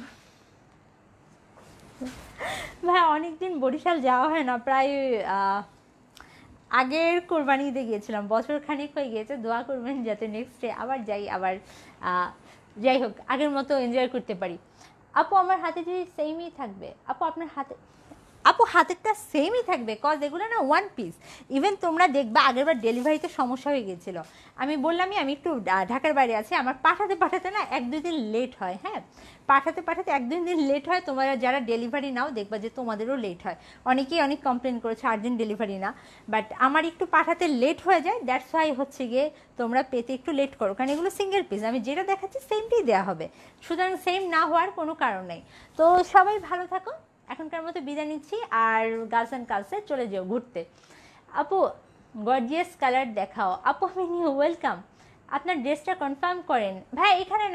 ভাই অনেকদিন বরিশাল যাওয়া হয় না, প্রায় আগের কোরবানিতে গিয়েছিলাম, বছর খানিক হয়ে গিয়েছে। দোয়া করবেন যাতে নেক্সট ডে আবার যাই, আবার যাই হোক আগের মতো এনজয় করতে পারি। আপু আমার হাতে যদি সেমই থাকবে? আপু আপনার হাতে, আপু হাতেরটা সেমই থাকবে, কজ এগুলো না ওয়ান পিস। ইভেন তোমরা দেখবা আগেরবার ডেলিভারিতে সমস্যা হয়ে গিয়েছিলো। আমি বললামই আমি একটু ঢাকার বাইরে আছি, আমার পাঠাতে না 1-2 দিন লেট হয়। হ্যাঁ পাঠাতে 1-2 দিন লেট হয়। তোমরা যারা ডেলিভারি নাও দেখবা যে তোমাদেরও লেট হয়। অনেকেই অনেক কমপ্লেন করেছে আর্জেন্ট ডেলিভারি না, বাট আমার একটু পাঠাতে লেট হয়ে যায়। দ্যাটস ওয়াই হচ্ছে গিয়ে তোমরা পেতে একটু লেট করো, কারণ এগুলো সিঙ্গেল পিস, আমি যেটা দেখাচ্ছি সেমটাই দেওয়া হবে, সুতরাং সেম না হওয়ার কোনো কারণ নেই। তো সবাই ভালো থাকো, এখনকার মতো বিদায় নিচ্ছি। আর গার্লস অ্যান্ড কালসে চলে যাও ঘুরতে। আপু গর্জিয়াস কালার দেখাও। আপু আমি নিউ ওয়েলকাম, আপনার ড্রেসটা কনফার্ম করেন। ভাই এখানে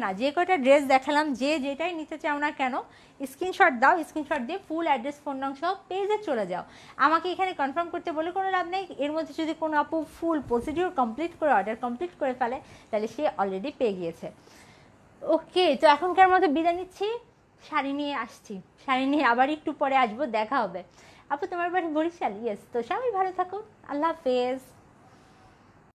না, যে কয়টা ড্রেস দেখালাম যে যেটাই নিতে চাও না কেন স্ক্রিনশট দাও, স্ক্রিনশট দিয়ে ফুল অ্যাড্রেস ফোন নম্বর সহ পেজে চলে যাও। আমাকে এখানে কনফার্ম করতে বলে কোনো লাভ নেই। এর মধ্যে যদি কোনো আপু ফুল প্রসিডিওর কমপ্লিট করে অর্ডার কমপ্লিট করে ফেলে তাহলে সে অলরেডি পেয়ে গিয়েছে। ওকে তো এখনকার মতো বিদায় নিচ্ছি, শাড়ি নিয়ে আসছি, শাড়ি নিয়ে আবার একটু পরে আসবো, দেখা হবে। আপু তোমার বাড়ি বরিশাল? ইয়েস। তো সবাই ভালো থাকো, আল্লাহ হাফেজ।